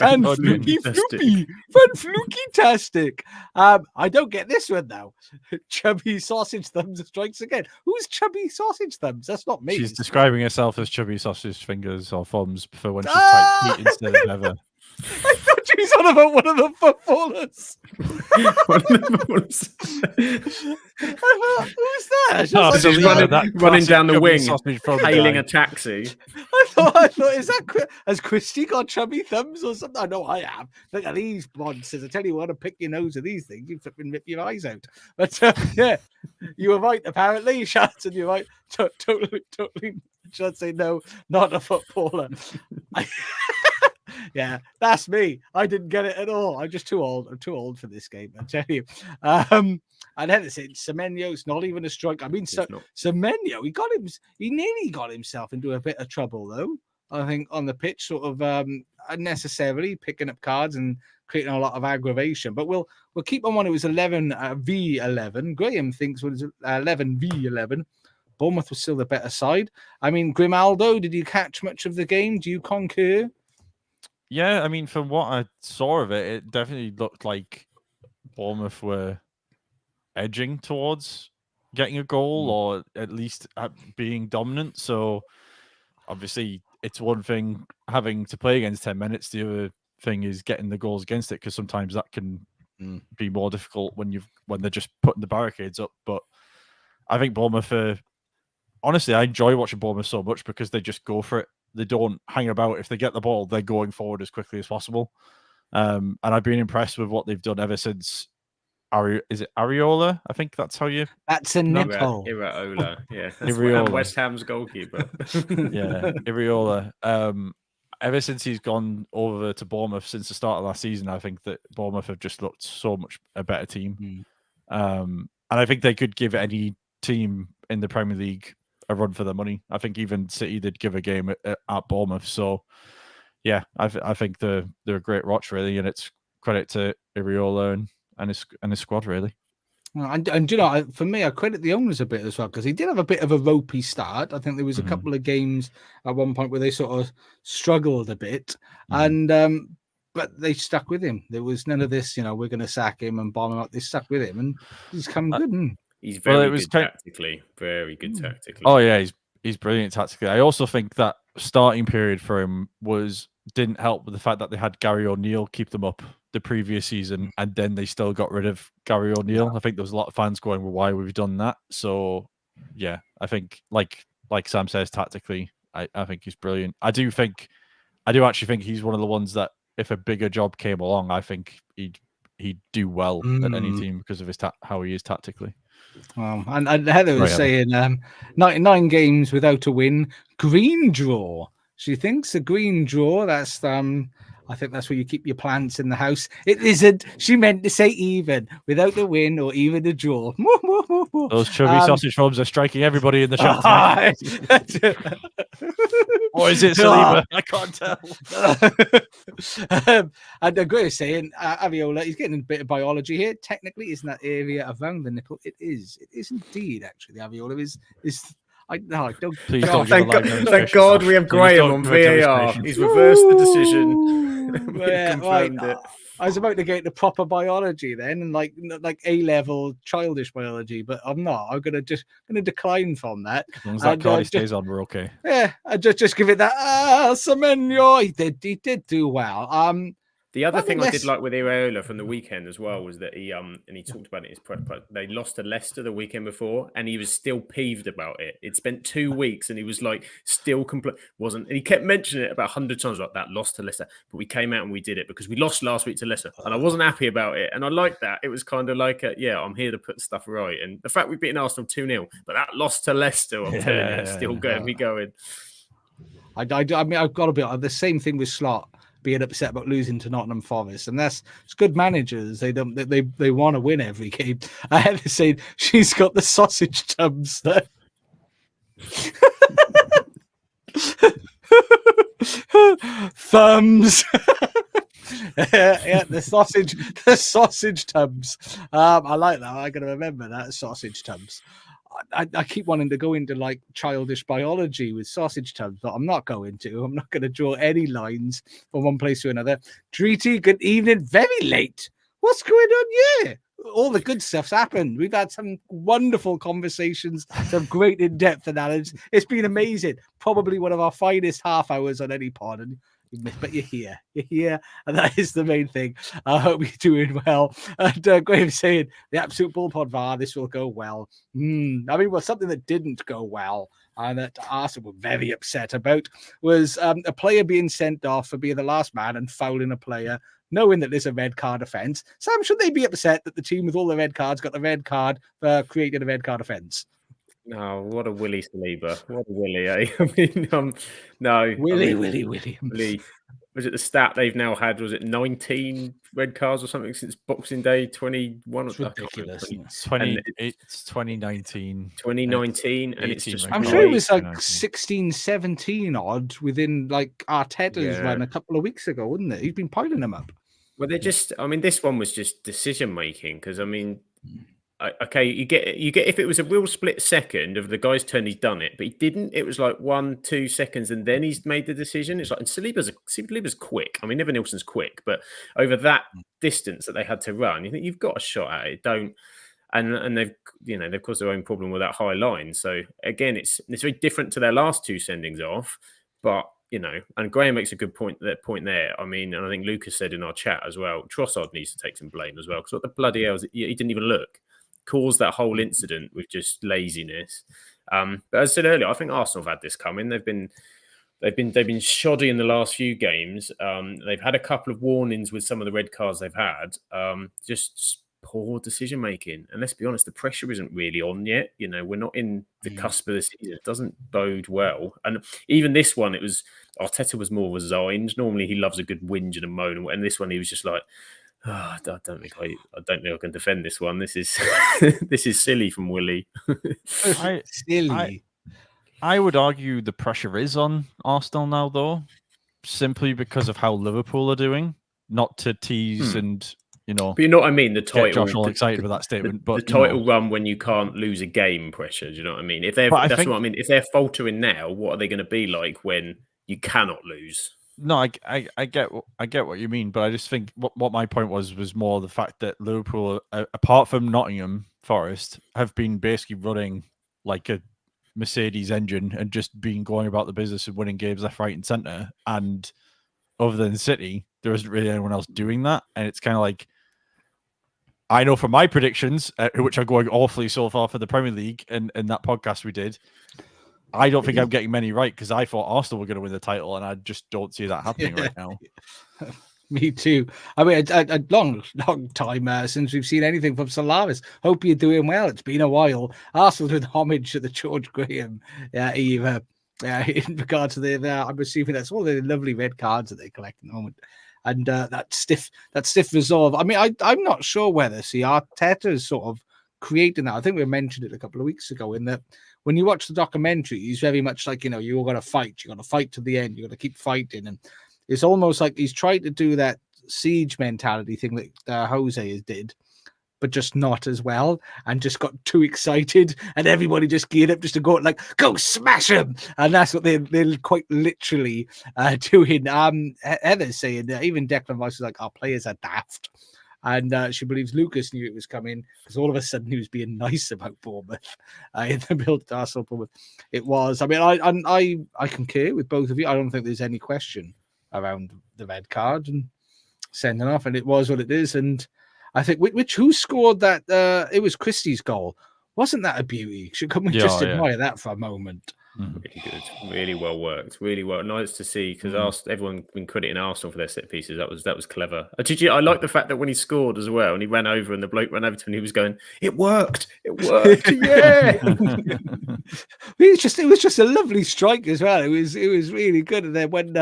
Fluky-tastic. I don't get this one now. Chubby Sausage Thumbs strikes again. Who's Chubby Sausage Thumbs? That's not me. She's describing herself as Chubby Sausage Fingers or Thumbs for when she typed heat instead of Heather. I thought she was on about one of the footballers. Who's that? She's running down the wing, hailing a taxi. I thought, is that has Christy got chubby thumbs or something? I know I have. Look at these monsters. I tell you what, to pick your nose with these things, you flipping rip your eyes out. But yeah, you were right. Apparently, Shannon, you're right. Totally. Should say no, not a footballer. Yeah, that's me. I didn't get it at all. I'm just too old. I'm too old for this game, I tell you. And then it's Semenyo's not even a strike. I mean, Semenyo, he nearly got himself into a bit of trouble, though. I think on the pitch, sort of unnecessarily picking up cards and creating a lot of aggravation. But we'll keep on one. It was 11 v 11. Graham thinks it was 11 v 11. Bournemouth was still the better side. I mean, Grimaldo, did you catch much of the game? Do you concur? Yeah, I mean, from what I saw of it, it definitely looked like Bournemouth were edging towards getting a goal or at least being dominant. So obviously it's one thing having to play against 10 minutes. The other thing is getting the goals against it, because sometimes that can be more difficult when they're just putting the barricades up. But I think Bournemouth honestly, I enjoy watching Bournemouth so much because they just go for it. They don't hang about. If they get the ball, they're going forward as quickly as possible. And I've been impressed with what they've done ever since. Is it Areola? I think that's how you. That's a nipple. Iraola. Yeah, that's Iraola. West Ham's goalkeeper. Yeah, Iraola. Ever since he's gone over to Bournemouth since the start of last season, I think that Bournemouth have just looked so much a better team. And I think they could give any team in the Premier League a run for their money. I think even City did give a game at Bournemouth. So, yeah, I think they're a great watch, really, and it's credit to Iraola and his squad, really. And you know, for me, I credit the owners a bit as well, because he did have a bit of a ropey start. I think there was a couple of games at one point where they sort of struggled a bit, and but they stuck with him. There was none of this, we're going to sack him and bomb him up. They stuck with him, and he's come good. He's very good tactically. Very good tactically. Oh yeah, he's brilliant tactically. I also think that starting period for him didn't help with the fact that they had Gary O'Neill keep them up the previous season, and then they still got rid of Gary O'Neill. I think there was a lot of fans going, well, why we've done that? So yeah, I think like Sam says, tactically, I think he's brilliant. I do actually think he's one of the ones that if a bigger job came along, I think he'd do well at any team because of his how he is tactically. And Heather was saying 99 games without a win, green draw. She thinks a green draw, that's I think that's where you keep your plants in the house. It isn't. She meant to say even, without a win or even a draw. Those chubby sausage fobs are striking everybody in the chat tonight. Or is it Saliba? I can't tell. And Gray is saying, Aviola, he's getting a bit of biology here. Technically, isn't that area around the nipple? It is. It is indeed, actually. The Aviola is I don't. Thank God we have Graham on VAR. He's reversed the decision. Confirmed it. I was about to get the proper biology then, and like A-level childish biology, but I'm not. I'm gonna decline from that. As long as that card stays on, we're okay. Yeah, I just give it that. Semenyo, he did do well. The other I thing think I did like with Iraola from the weekend as well was that he talked about it in his press. They lost to Leicester the weekend before, and he was still peeved about it. It spent 2 weeks, and he was like still wasn't. And he kept mentioning it about 100 times, like that lost to Leicester, but we came out and we did it because we lost last week to Leicester, and I wasn't happy about it. And I liked that. It was kind of like, I'm here to put stuff right. And the fact we've beaten Arsenal 2-0, but that loss to Leicester, I'm telling you, it's still getting me going. I mean, I've got to be the same thing with Slot being upset about losing to Nottingham Forest, and it's good managers. They want to win every game. I had to say she's got the sausage tubs there. Thumbs. the sausage tubs. I like that. I'm gonna remember that, sausage tubs. I keep wanting to go into like childish biology with sausage tubs, but I'm not going to. I'm not going to draw any lines from one place to another. Treaty, good evening. Very late. What's going on here? All the good stuff's happened. We've had some wonderful conversations, some great in-depth analysis. It's been amazing. Probably one of our finest half hours on any pod. But you're here, and that is the main thing. I hope you're doing well. And Graham saying the absolute bull pod VAR, this will go well. I mean, something that didn't go well and that Arsenal were very upset about was a player being sent off for being the last man and fouling a player, knowing that there's a red card offence. Sam, should they be upset that the team with all the red cards got the red card for creating a red card offence? No, what a Willie Saliba. What a Willie, eh? I mean, no. Willie. Was it the stat they've now had? Was it 19 red cards or something since Boxing Day 21? It's ridiculous. It's 2019. 2019, and it's just. I'm sure it was like 16, 17 odd within like Arteta's run a couple of weeks ago, wasn't it? He's been piling them up. Well, this one was just decision making because, okay, you get if it was a real split second of the guy's turn, he's done it, but he didn't. It was like 1-2 seconds, and then he's made the decision. It's like, and Saliba's quick. I mean, Never Nilsson's quick, but over that distance that they had to run, you think you've got a shot at it. Don't, and they've caused their own problem with that high line. So again, it's very different to their last two sendings off, but. And Graham makes a good point there. I mean, and I think Lucas said in our chat as well, Trossard needs to take some blame as well, because what the bloody hell he didn't even look. Caused that whole incident with just laziness. But as I said earlier, I think Arsenal have had this coming. They've been shoddy in the last few games. They've had a couple of warnings with some of the red cards they've had. Just poor decision making. And let's be honest, the pressure isn't really on yet. We're not in the cusp of the season. It doesn't bode well. And even this one, Arteta was more resigned. Normally, he loves a good whinge and a moan. And this one, he was just like, I don't think I can defend this one. This is this is silly from Willie. Silly. I would argue the pressure is on Arsenal now, though, simply because of how Liverpool are doing. Not to tease and But you know what I mean? The title. Josh all excited with that statement, but the title run when you can't lose a game pressure. Do you know what I mean? What I mean. If they're faltering now, what are they going to be like when you cannot lose? No, I get what you mean, but I just think what my point was more the fact that Liverpool, apart from Nottingham Forest, have been basically running like a Mercedes engine and just going about the business of winning games left, right, and centre. And other than City, there isn't really anyone else doing that. And it's kind of like, I know from my predictions, which are going awfully so far for the Premier League and that podcast we did, I don't think I'm getting many right because I thought Arsenal were going to win the title, and I just don't see that happening right now. Me too. I mean, a long time since we've seen anything from Solaris. Hope you're doing well. It's been a while. Arsenal doing homage to the George Graham era in regards to I'm assuming that's all the lovely red cards that they collect at the moment. And that stiff resolve. I mean, I'm not sure whether Arteta is sort of creating that. I think we mentioned it a couple of weeks ago in that when you watch the documentary, he's very much like, you're going to fight. You're going to fight to the end. You're going to keep fighting. And it's almost like he's tried to do that siege mentality thing that Jose did, but just not as well, and just got too excited, and everybody just geared up just to go smash him. And that's what they're quite literally doing. Heather's saying that even Declan Rice was like, our players are daft. And she believes Lucas knew it was coming because all of a sudden he was being nice about Bournemouth in the build to Arsenal. Bournemouth. It was. I mean, I concur with both of you. I don't think there's any question around the red card. And sending off, and it was what it is. And I think who scored that? It was Christie's goal. Wasn't that a beauty? Can we just admire that for a moment? Really good, really well worked, really well. Nice to see because everyone been crediting Arsenal for their set pieces. That was clever. I like the fact that when he scored as well, and he ran over, and the bloke ran over to him, and he was going, "It worked, yeah." It was just a lovely strike as well. It was really good. And then when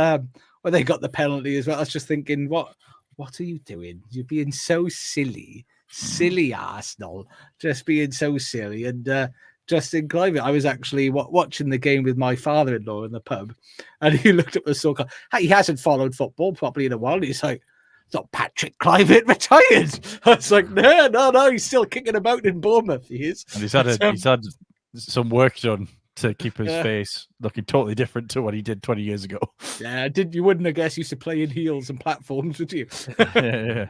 they got the penalty as well, I was just thinking, what are you doing? You're being so silly Arsenal, just being so silly. And Justin Clive, I was actually watching the game with my father-in-law in the pub, and he looked at the soccer. He hasn't followed football properly in a while. He's like, "I thought Patrick Clive retired." I was like, no, he's still kicking about in Bournemouth. He is. And he's had some work done to keep his face looking totally different to what he did 20 years ago. Yeah, you wouldn't have guessed he used to play in heels and platforms, would you? yeah.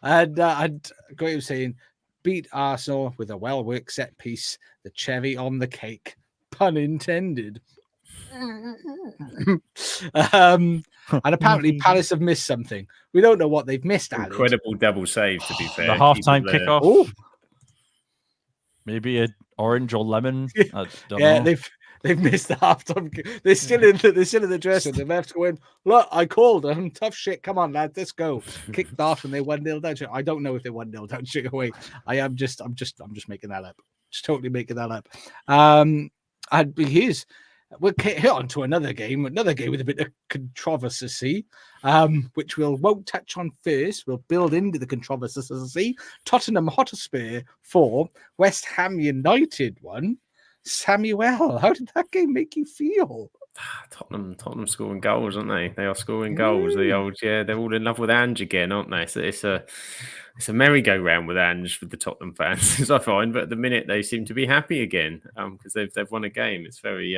And Graham saying, beat Arsenal with a well-worked set piece, the cherry on the cake, pun intended. And apparently Palace have missed something. We don't know what they've missed. Incredible double save, to be fair. The half-time kickoff. Oh. Maybe an orange or lemon. I don't know. They've missed the half-time. They're still in the dressing room. The ref's going, "Look, I called them. Tough shit. Come on, lad, let's go." Kicked off and they 1-0 down. I don't know if they 1-0 down straight away. I'm just making that up. Just totally making that up. We'll hit on to another game with a bit of controversy, which we won't touch on first. We'll build into the controversy. Tottenham Hotspur 4, West Ham United 1. Samuel, how did that game make you feel? Tottenham scoring goals, aren't they? They are scoring goals. They're all in love with Ange again, aren't they? So it's a merry-go-round with Ange with the Tottenham fans, as I find. But at the minute, they seem to be happy again because they've won a game. It's very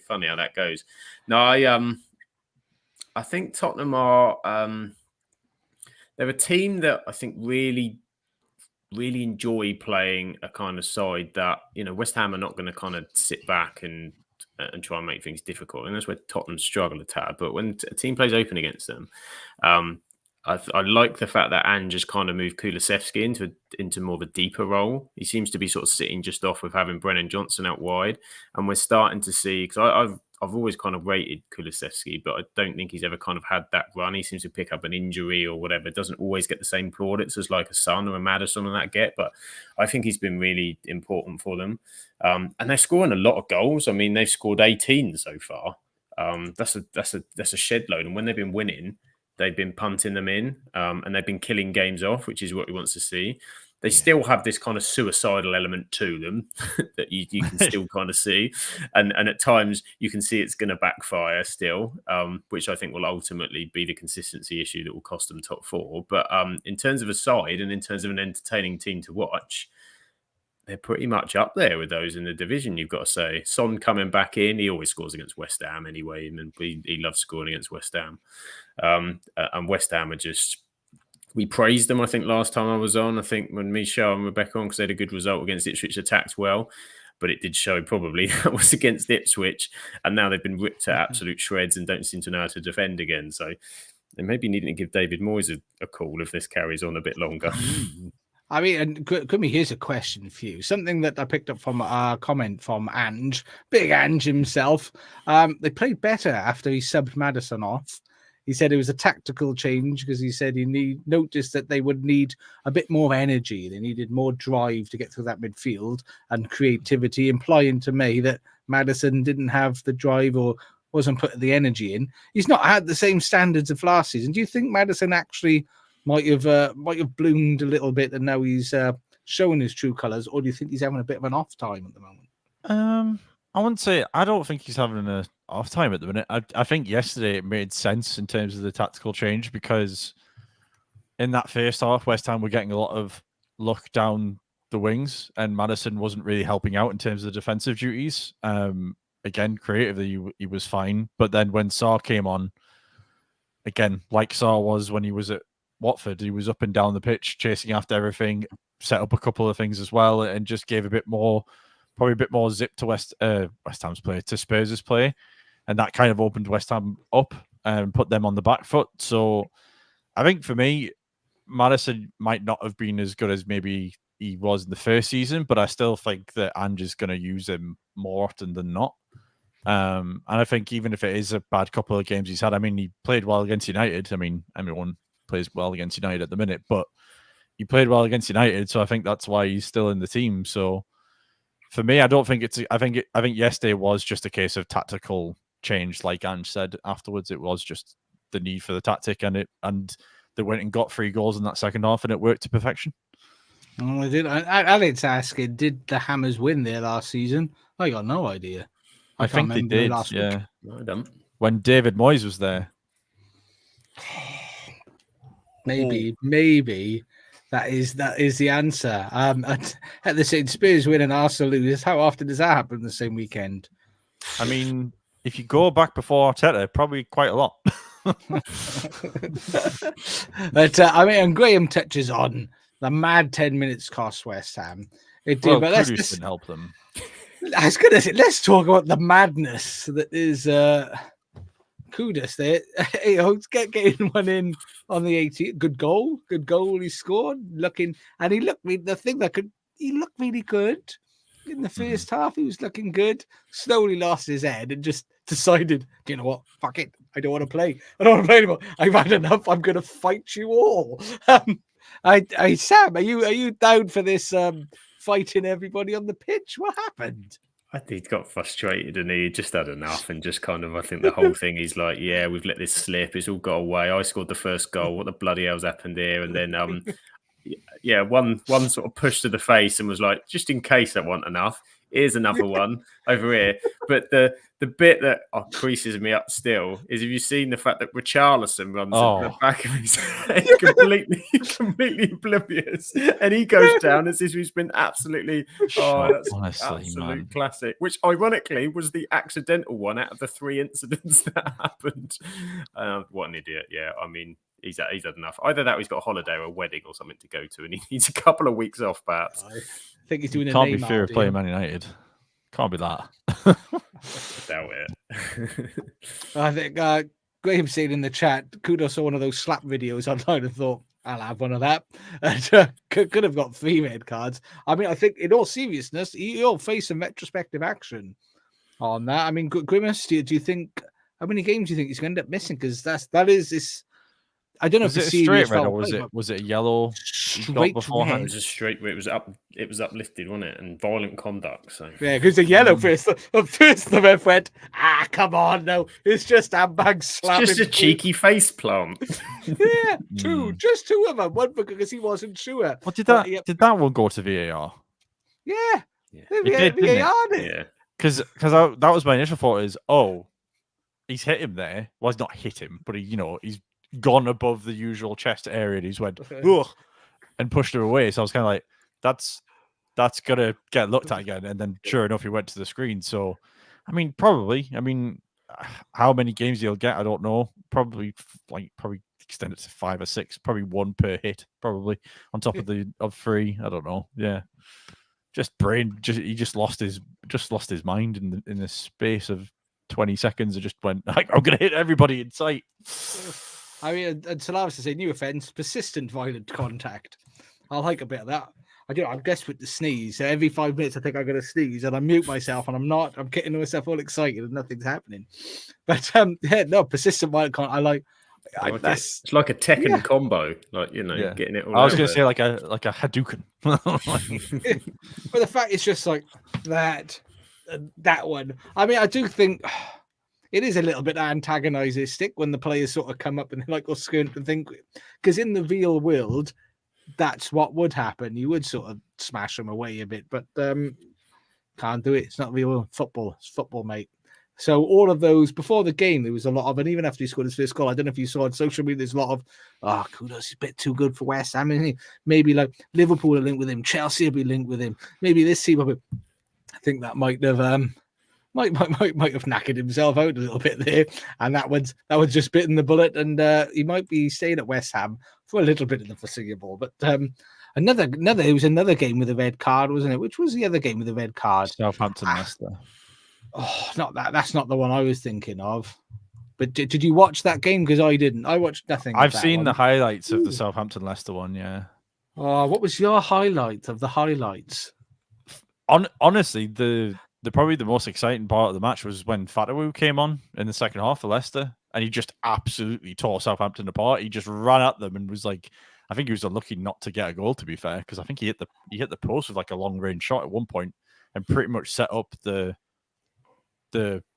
funny how that goes. No, I think Tottenham are they're a team that I think really enjoy playing a kind of side that, West Ham are not going to kind of sit back and try and make things difficult. And that's where Tottenham struggle a tad. But when a team plays open against them, I like the fact that Ange has kind of moved Kulusevski into more of a deeper role. He seems to be sort of sitting just off with having Brennan Johnson out wide. And we're starting to see, because I've always kind of rated Kulusevski, but I don't think he's ever kind of had that run. He seems to pick up an injury or whatever. Doesn't always get the same plaudits as like a Son or a Maddison and that get, but I think he's been really important for them. And they're scoring a lot of goals. I mean, they've scored 18 so far. That's a shed load. And when they've been winning, they've been punting them in, and they've been killing games off, which is what he wants to see. They still have this kind of suicidal element to them that you can still kind of see. And at times you can see it's going to backfire still, which I think will ultimately be the consistency issue that will cost them top 4. But in terms of a side and in terms of an entertaining team to watch, they're pretty much up there with those in the division, you've got to say. Son coming back in, he always scores against West Ham anyway, and he loves scoring against West Ham. And West Ham are just... We praised them, I think, last time I was on. I think when Michelle and Rebecca on, because they had a good result against Ipswich, attacked well. But it did show probably that was against Ipswich. And now they've been ripped to absolute shreds and don't seem to know how to defend again. So they may be needing to give David Moyes a call if this carries on a bit longer. I mean, and Grimmy, here's a question for you. Something that I picked up from a comment from Ange, big Ange himself. They played better after he subbed Maddison off. He said it was a tactical change because he said he noticed that they would need a bit more energy. They needed more drive to get through that midfield and creativity, implying to me that Maddison didn't have the drive or wasn't putting the energy in. He's not had the same standards of last season. Do you think Maddison actually might have bloomed a little bit and now he's showing his true colours, or do you think he's having a bit of an off time at the moment? I wouldn't say. I don't think he's having an off time at the minute. I think yesterday it made sense in terms of the tactical change because in that first half, West Ham were getting a lot of luck down the wings, and Maddison wasn't really helping out in terms of the defensive duties. Again, creatively, he was fine, but then when Sarr came on, again, like Sarr was when he was at Watford, he was up and down the pitch, chasing after everything, set up a couple of things as well, and just gave probably a bit more zip to West Ham's play, to Spurs' play. And that kind of opened West Ham up and put them on the back foot. So I think for me, Madison might not have been as good as maybe he was in the first season, but I still think that Ange is going to use him more often than not. And I think even if it is a bad couple of games he's had, I mean, he played well against United. I mean, everyone plays well against United at the minute, but he played well against United, so I think that's why he's still in the team. So for me, I don't think it's. I think yesterday was just a case of tactical change, like Ange said afterwards. It was just the need for the tactic, and they went and got 3 goals in that second half, and it worked to perfection. Oh, I did. Alex asking, did the Hammers win there last season? I got no idea. I think they did. Yeah, No, I don't. When David Moyes was there. Maybe that is the answer. At the same, Spurs win and Arsenal lose. How often does that happen the same weekend? I mean, if you go back before Arteta, probably quite a lot. But I mean, and Graham touches on the mad 10 minutes cost West Ham. It did, but Kudus didn't help them. I was gonna say, let's talk about the madness that is Kudus there. Getting one in on the 18th. Good goal he scored. He looked really good in the first half. He was looking good. Slowly lost his head and just decided, do you know what? Fuck it. I don't want to play. I don't want to play anymore. I've had enough. I'm going to fight you all. Sam, are you down for this fighting everybody on the pitch? What happened? I think he got frustrated and he just had enough and just kind of, I think the whole thing is like, yeah, we've let this slip. It's all got away. I scored the first goal. What the bloody hell's happened here? And then, one sort of push to the face and was like, just in case that wasn't enough, here's another one over here. But the bit that creases me up still is, have you seen the fact that Richarlison runs at the back of his head, completely oblivious, and he goes down as if he's been absolutely, that's honestly, absolute classic, which ironically was the accidental one out of the 3 incidents that happened. What an idiot. Yeah, I mean, he's had enough. Either that or he's got a holiday or a wedding or something to go to, and he needs a couple of weeks off, perhaps. I think he's doing Can't be fair of playing Man United. Can't be that. Doubt it. I think Graham said in the chat, Kudos saw one of those slap videos online and thought, I'll have one of that. And, could have got 3 red cards. I mean, I think in all seriousness, he'll face some retrospective action on that. I mean, Grimace, do you think, how many games do you think he's going to end up missing? Because that is this. I don't know if it's a straight red or was it a yellow? Straight beforehand? It was a straight. It was uplifted, wasn't it? And violent conduct. So yeah, because the yellow first, the ref went, come on, no, it's just handbag slapping. It's just a cheeky face plant. Yeah, just 2 of them. One because he wasn't sure. Well, did that one go to VAR? Yeah, it did, VAR didn't it? Yeah, because that was my initial thought is, he's hit him there. Well, he's not hit him, but he's gone above the usual chest area and he's went ugh, and pushed her away. So I was kind of like, that's gonna get looked at again. And then sure enough, he went to the screen. So I mean, probably. I mean, how many games he'll get, I don't know. Probably extend it to 5 or 6. Probably 1 per hit. Probably on top of 3. I don't know. Yeah, he just lost his mind in the space of 20 seconds. It just went, I'm gonna hit everybody in sight. I mean, and Salavis to say, new offence, persistent violent contact. I like a bit of that. I'm desperate to sneeze. So every 5 minutes, I think I'm going to sneeze, and I mute myself, and I'm not. I'm getting myself all excited, and nothing's happening. But persistent violent contact. I like. It's like a Tekken combo, getting it all. I was going to say like a Hadouken. But the fact it's just like that one. I mean, I do think. It is a little bit antagonistic when the players sort of come up and like or squint and think, because in the real world, that's what would happen. You would sort of smash them away a bit, but can't do it. It's not real football. It's football, mate. So all of those before the game, there was a lot of, and even after he scored his first goal, I don't know if you saw on social media, there's a lot of, Kudos is a bit too good for West Ham. I mean, maybe like Liverpool will link with him, Chelsea will be linked with him, maybe this team will be. I think that might have might have knackered himself out a little bit there, and that one's just bitten the bullet, and he might be staying at West Ham for a little bit in the foreseeable. But it was another game with a red card, wasn't it? Which was the other game with a red card? Southampton, Leicester. Oh, not that. That's not the one I was thinking of. But did you watch that game? Because I didn't. I watched nothing. I've seen the highlights of the Southampton Leicester one. Yeah. Oh, what was your highlight of the highlights? Honestly, the probably the most exciting part of the match was when Fatawu came on in the second half for Leicester, and he just absolutely tore Southampton apart. He just ran at them and was like, I think he was unlucky not to get a goal, to be fair, because I think he hit the post with like a long range shot at one point and pretty much set up the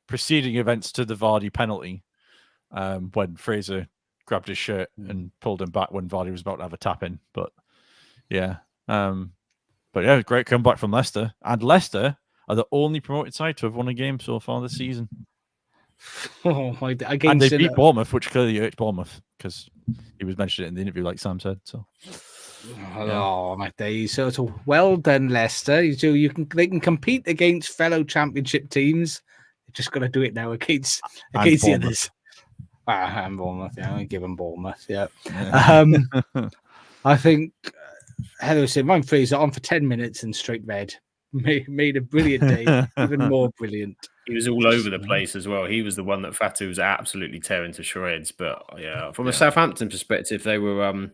preceding events to the Vardy penalty when Fraser grabbed his shirt and pulled him back when Vardy was about to have a tap in. But yeah, great comeback from Leicester, and Leicester are the only promoted side to have won a game so far this season. Oh my! And they beat Bournemouth, which clearly hurt Bournemouth because he was mentioned it in the interview, like Sam said. So, oh my days! So it's a well done, Leicester. So they can compete against fellow Championship teams. They're just got to do it now against the others. And Bournemouth, yeah, I give them Bournemouth. Yeah, I think Hello Sim. I'm Fraser on for 10 minutes and straight red. Made a brilliant day, even more brilliant. He was all over the place as well. He was the one that Fatu was absolutely tearing to shreds. But yeah, from a Southampton perspective, they were. I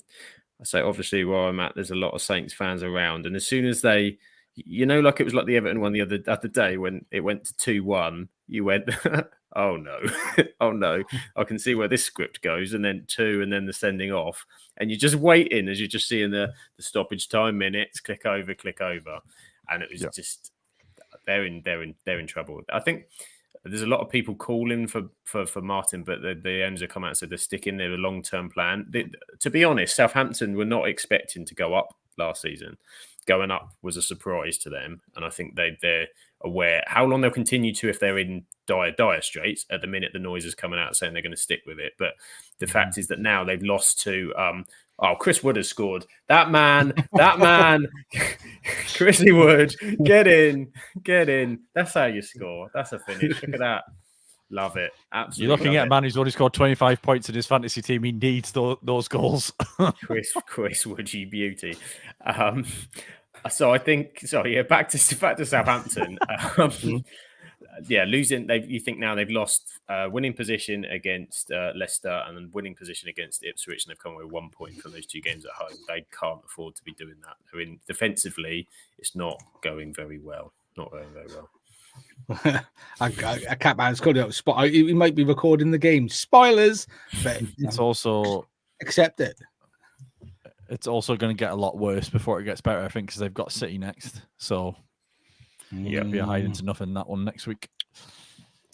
say obviously where I'm at, there's a lot of Saints fans around, and as soon as they, like it was like the Everton one the other day when it went to 2-1, you went, oh no, oh no, I can see where this script goes, and then 2, and then the sending off, and you're just waiting as you're just seeing the stoppage time minutes, click over, and it was just. They're in trouble. I think there's a lot of people calling for Martin, but the owners have come out and said they're sticking their long-term plan. To be honest, Southampton were not expecting to go up last season. Going up was a surprise to them, and I think they're aware how long they'll continue to if they're in dire straits. At the minute, the noise is coming out saying they're going to stick with it, but the fact is that now they've lost to. Chris Wood has scored. That man, Chrissy Wood, get in. That's how you score. That's a finish. Look at that. Love it. Absolutely. You're looking at a man who's only scored 25 points in his fantasy team. He needs those goals. Chris Wood, you beauty. So I think, back to Southampton. Losing. You think now they've lost winning position against Leicester and then winning position against Ipswich, and they've come away 1 point from those 2 games at home. They can't afford to be doing that. I mean, defensively, it's not going very well. Not going very well. I can't man. It's called it spot. We might be recording the game. Spoilers, but it's also accept it. It's also going to get a lot worse before it gets better, I think, because they've got City next. So be a hiding to nothing that one next week.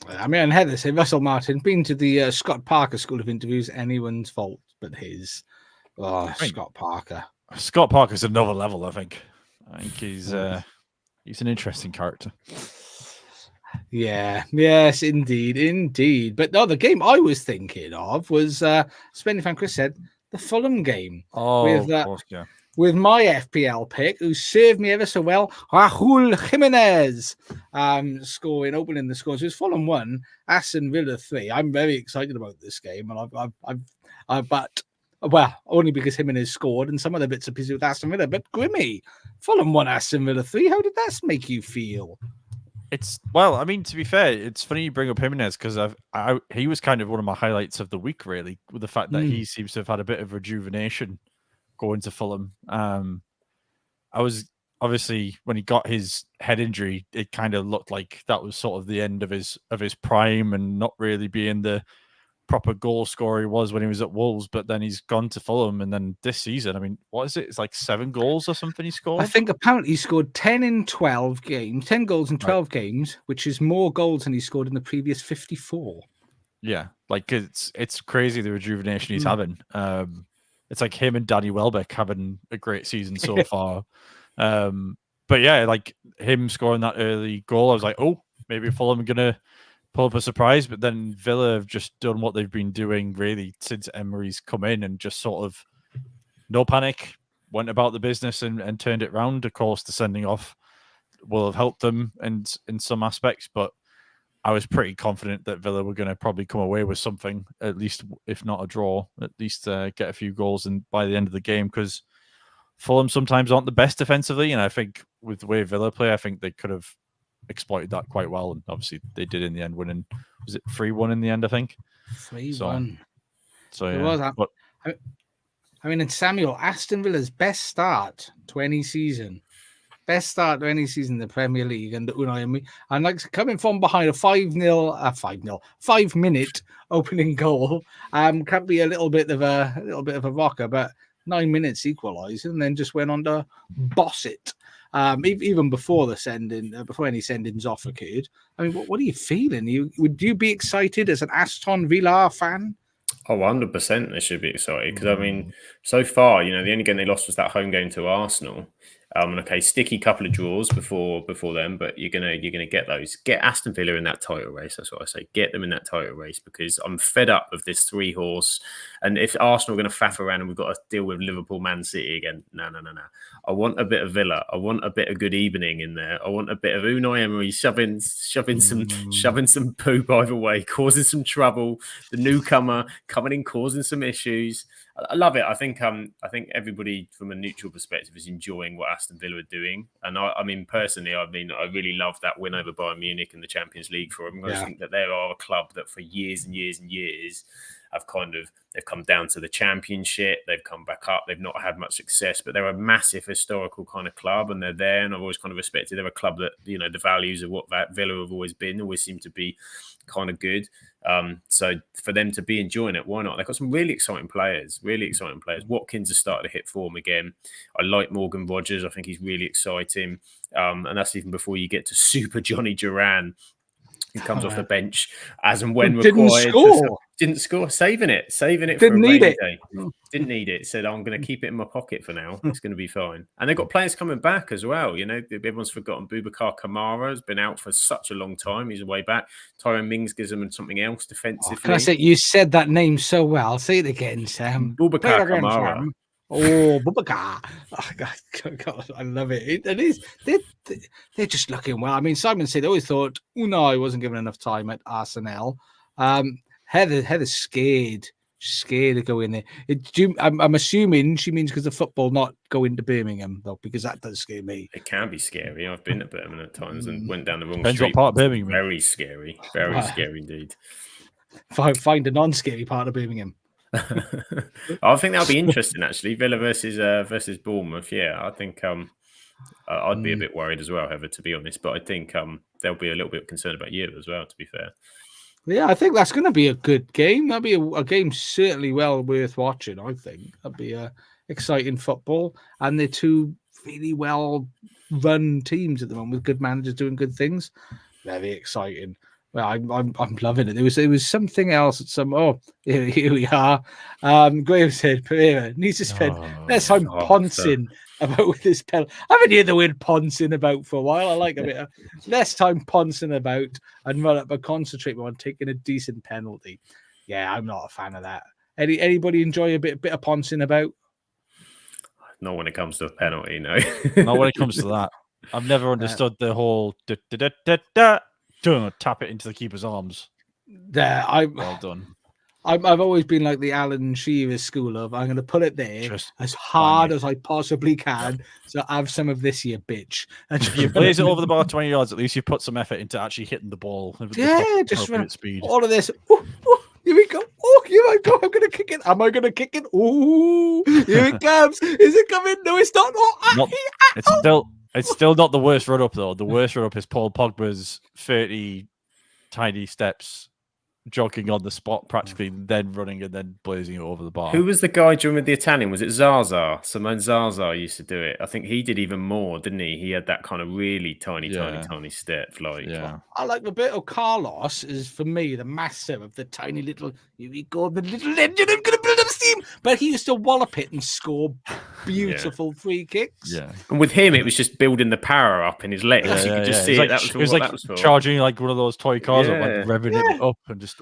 I mean, and Heather said Russell Martin been to the Scott Parker School of Interviews. Anyone's fault but his. Scott Parker. Scott Parker's another level. I think he's an interesting character. Yeah, yes, indeed. But no, the game I was thinking of was Spenny fan Chris said the Fulham game. Of course, yeah. With my FPL pick, who served me ever so well, Raúl Jiménez, opening the scores. It was Fulham 1, Aston Villa 3. I'm very excited about this game, and only because Jiménez scored and some other bits and pieces with Aston Villa. But Grimmy, Fulham 1, Aston Villa 3. How did that make you feel? I mean, to be fair, it's funny you bring up Jimenez because he was kind of one of my highlights of the week, really, with the fact that he seems to have had a bit of rejuvenation going to Fulham. I was obviously when he got his head injury, it kind of looked like that was sort of the end of his prime and not really being the proper goal scorer he was when he was at Wolves. But then he's gone to Fulham, and then this season, I mean, what is it? It's like 7 goals or something he scored. I think apparently he scored 10 in 12 games, 10 goals in 12 games, which is more goals than he scored in the previous 54. Yeah, like it's crazy the rejuvenation he's having. It's like him and Danny Welbeck having a great season so far. But yeah, like him scoring that early goal, I was like, oh, maybe Fulham are gonna pull up a surprise. But then Villa have just done what they've been doing really since Emery's come in, and just sort of no panic, went about the business and turned it round. Of course, the sending off will have helped them in some aspects, but I was pretty confident that Villa were going to probably come away with something, at least if not a draw, at least get a few goals and by the end of the game, because Fulham sometimes aren't the best defensively, and I think with the way Villa play, I think they could have exploited that quite well, and obviously they did in the end, winning. Was it 3-1 in the end? I think 3-1. So It yeah, was. but I mean, and Samuel, Aston Villa's best start to any season. Best start to any season in the Premier League under Unai Emery. And like coming from behind a 5-minute opening goal, can be a little bit of a rocker, but 9 minutes equalised and then just went on to boss it. Even before the before any sendings off occurred. I mean, what are you feeling? Would you be excited as an Aston Villa fan? Oh, 100% they should be excited because, I mean, so far, the only game they lost was that home game to Arsenal. Okay, sticky couple of draws before them, but you're gonna get those. Get Aston Villa in that title race. That's what I say. Get them in that title race because I'm fed up of this 3-horse. And if Arsenal are going to faff around and we've got to deal with Liverpool, Man City again, no. I want a bit of Villa. I want a bit of good evening in there. I want a bit of Unai Emery shoving some poop either way, causing some trouble. The newcomer coming in, causing some issues. I love it. I think everybody from a neutral perspective is enjoying what Aston Villa are doing. And I mean, personally, I really love that win over Bayern Munich in the Champions League for them. I just think that they are a club that for years and years and years they've come down to the Championship. They've come back up. They've not had much success, but they're a massive historical kind of club and they're there. And I've always kind of respected they're a club that, the values of what that Villa have always been, always seem to be kind of good. So for them to be enjoying it, why not? They've got some really exciting players. Watkins has started to hit form again. I like Morgan Rogers. I think he's really exciting. And that's even before you get to Super Johnny Duran, who comes off the bench as and when required. Didn't score. Saving it for a rainy day. Didn't need it. Said, I'm going to keep it in my pocket for now. It's going to be fine. And they've got players coming back as well. Everyone's forgotten Boubacar Kamara has been out for such a long time. He's way back. Tyrone Mings gives them something else defensively. Can I say, you said that name so well. Say it again, Sam. Boubacar Kamara. Oh, Boubacar. Oh, God, I love it. It is. They're just looking well. I mean, Simon said, I always thought Unai wasn't given enough time at Arsenal. Heather's scared to go in there. I'm assuming she means because of football not going to Birmingham, though, because that does scare me. It can be scary. I've been to Birmingham at times and went down the wrong Depends street. what part of Birmingham. Very scary. Very scary indeed. Find a non-scary part of Birmingham. I think that'll be interesting, actually. Villa versus Bournemouth. Yeah, I think I'd be a bit worried as well, Heather, to be honest. But I think they'll be a little bit concerned about you as well, to be fair. Yeah, I think that's going to be a good game. That'll be a game certainly well worth watching, I think. That'll be exciting football. And they're two really well-run teams at the moment with good managers doing good things. Very exciting. Well, I'm loving it. It was something else. Here we are. Graham said Pereira needs to spend less time poncing about with this penalty. I haven't heard the word poncing about for a while. I like a bit of less time poncing about and run up and concentrate on taking a decent penalty. Yeah, I'm not a fan of that. Anybody enjoy a bit of poncing about? Not when it comes to a penalty, no. Not when it comes to that. I've never understood the whole tap it into the keeper's arms. Well done. I've always been like the Alan Shearer school of I'm going to put it there just as hard as I possibly can. So have some of this, you bitch. And you blaze it over the bar 20 yards. At least you put some effort into actually hitting the ball. Just run speed. All of this. Here we go. Oh, here I go. I'm going to kick it. Am I going to kick it? Oh, here it comes. Is it coming? No, it's not. It's still not the worst run up though. The worst run up is Paul Pogba's 30 tiny steps, jogging on the spot practically, then running and then blazing it over the bar. Who was the guy with the Italian? Was it Zaza? Simone Zaza used to do it. I think he did even more, didn't he? He had that kind of really tiny step. I like Roberto Carlos is for me the master of the tiny little. Here we go, the little engine. I'm going to build up steam. But he used to wallop it and score beautiful free kicks. Yeah, and with him, it was just building the power up in his legs. You could just see it. That was like charging like one of those toy cars, up, like revving it up and just.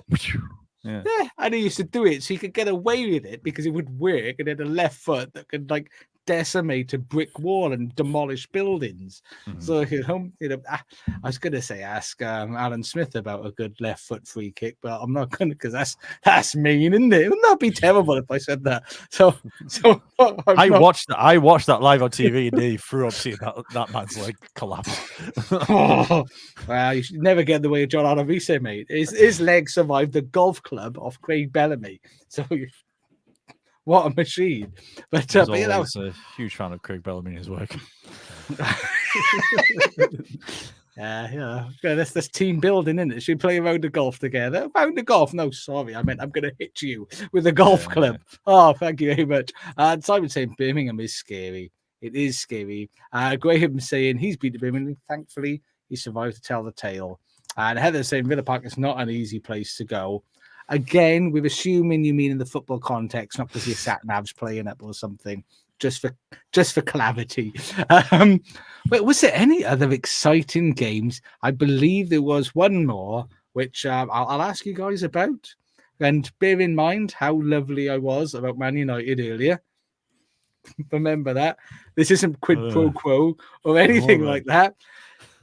Yeah, and he used to do it so he could get away with it because it would work, and then a left foot that could like decimate a brick wall and demolish buildings. Mhm. So I was going to say ask Alan Smith about a good left foot free kick, but I'm not going to because that's mean, isn't it? Wouldn't that be terrible if I said that? So I watched that live on TV and he threw up seeing that man's leg collapse. Well, you should never get in the way of John Arnavise, mate. His leg survived the golf club off Craig Bellamy. So what a machine. But, I was a huge fan of Craig Bellamy and his work. Yeah. That's team building, isn't it? Should we play a round of golf together? Round of golf? No, sorry. I meant I'm going to hit you with a golf club. Oh, thank you very much. And Simon saying Birmingham is scary. It is scary. Graham saying he's beat Birmingham. Thankfully, he survived to tell the tale. And Heather saying Villa Park is not an easy place to go. Again, we're assuming you mean in the football context, not because your sat nav's playing up or something. Just for clarity. But was there any other exciting games? I believe there was one more, which I'll ask you guys about. And bear in mind how lovely I was about Man United earlier. Remember that. This isn't quid pro quo or anything like that.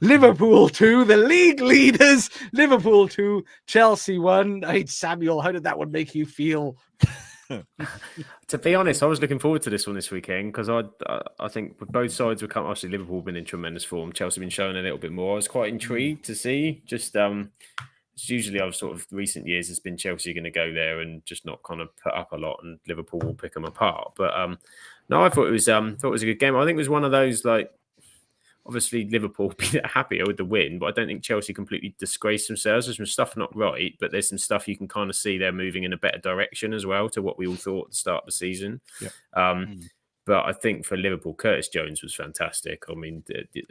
Liverpool 2, the league leaders. Liverpool 2, Chelsea 1. Hey, Samuel, how did that one make you feel? To be honest, I was looking forward to this one this weekend because I think both sides were coming. Obviously, Liverpool been in tremendous form. Chelsea been showing a little bit more. I was quite intrigued to see. Just usually I've sort of recent years it's been Chelsea going to go there and just not kind of put up a lot, and Liverpool will pick them apart. But no, I thought it was a good game. I think it was one of those like. Obviously, Liverpool be happier with the win, but I don't think Chelsea completely disgraced themselves. There's some stuff not right, but there's some stuff you can kind of see they're moving in a better direction as well to what we all thought at the start of the season. Yeah. But I think for Liverpool, Curtis Jones was fantastic. I mean,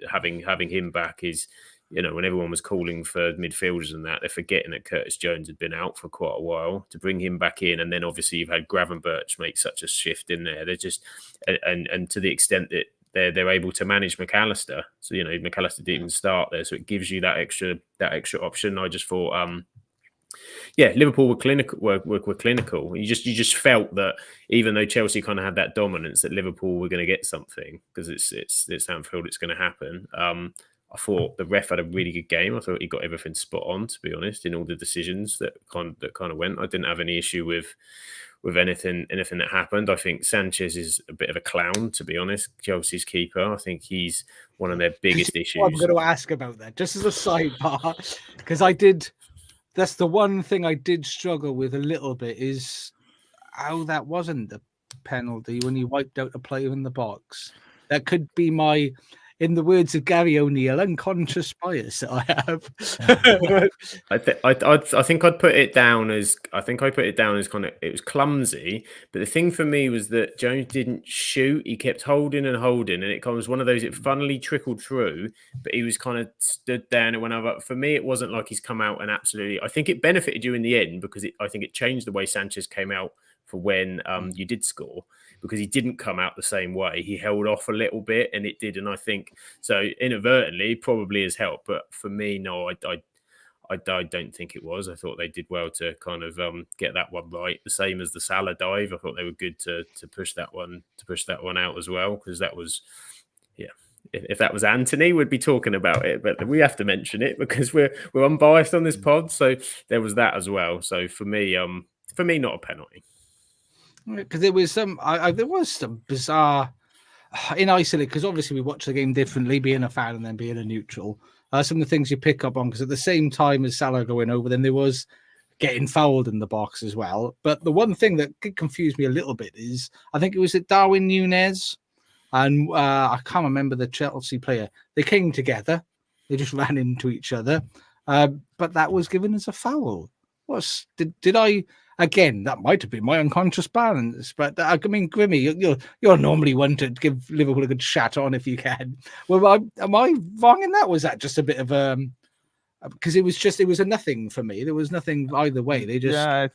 having him back is, when everyone was calling for midfielders and that, they're forgetting that Curtis Jones had been out for quite a while. To bring him back in, and then obviously you've had Gravenberch make such a shift in there. They're just and to the extent that they're able to manage McAllister. So, McAllister didn't even start there. So it gives you that extra option. I just thought, Liverpool were clinical. Were clinical. You just felt that even though Chelsea kind of had that dominance, that Liverpool were going to get something because it's Anfield. It's going to happen. I thought the ref had a really good game. I thought he got everything spot on, to be honest, in all the decisions that kind of went. I didn't have any issue with anything that happened. I think Sanchez is a bit of a clown, to be honest. Chelsea's keeper. I think he's one of their biggest issues. I'm going to ask about that just as a sidebar, because that's the one thing I did struggle with a little bit is how that wasn't a penalty when you wiped out a player in the box. That could be my, in the words of Gary O'Neill, unconscious bias that I have. I think I'd put it down as kind of, it was clumsy. But the thing for me was that Jones didn't shoot. He kept holding, and it was one of those, it funnily trickled through, but he was kind of stood there and it went over. For me, it wasn't like he's come out and absolutely, I think it benefited you in the end because I think it changed the way Sanchez came out for when you did score, because he didn't come out the same way. He held off a little bit and it did. And I think, so inadvertently, probably has helped. But for me, no, I don't think it was. I thought they did well to kind of get that one right. The same as the Salah dive. I thought they were good to push that one out as well, because that was, if that was Anthony, we'd be talking about it, but we have to mention it because we're unbiased on this pod. So there was that as well. So for me, not a penalty. Because there was some bizarre in isolate, because obviously we watch the game differently, being a fan and then being a neutral. Some of the things you pick up on, because at the same time as Salah going over, then there was getting fouled in the box as well. But the one thing that did confuse me a little bit is, I think it was at Darwin Núñez, and I can't remember the Chelsea player. They came together, they just ran into each other, but that was given as a foul. Did I? Again, that might have been my unconscious balance, but I mean, Grimmy, you're normally one to give Liverpool a good shat on if you can. Well, am I wrong in that? Was that just a bit of because it was a nothing for me. There was nothing either way. They just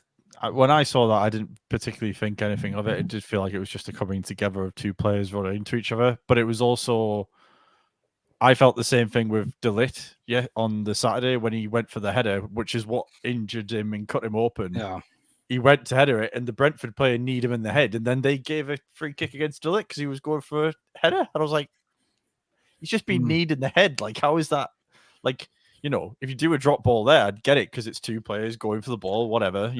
when I saw that, I didn't particularly think anything of it. It did feel like it was just a coming together of two players running into each other. But it was also, I felt the same thing with De Ligt, on the Saturday when he went for the header, which is what injured him and cut him open. Yeah. he went to header it, and the Brentford player kneed him in the head, and then they gave a free kick against De Ligt because he was going for a header. And I was like, he's just been kneed in the head. Like, how is that? Like, if you do a drop ball there, I'd get it because it's two players going for the ball, whatever,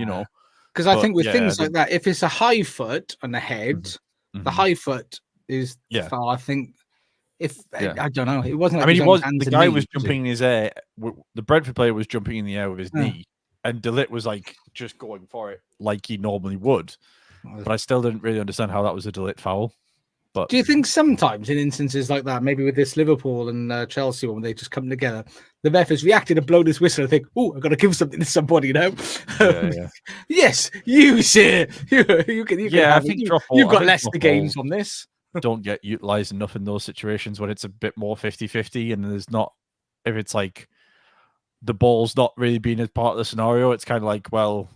Because I think with things like that, if it's a high foot on the head, the high foot is far. I think I don't know, it wasn't. Like the guy was jumping in his air. The Brentford player was jumping in the air with his knee, and De Ligt was like just going for it like he normally would. But I still didn't really understand how that was a De Ligt foul. But do you think sometimes in instances like that, maybe with this Liverpool and Chelsea one, when they just come together, the ref has reacted and blown his whistle and think, "Oh, I've got to give something to somebody now." Yes, you sir, you can. I think you've got Leicester games on this. Don't get utilized enough in those situations when it's a bit more 50-50 and there's not, if it's like the ball's not really being a part of the scenario, it's kind of like, well,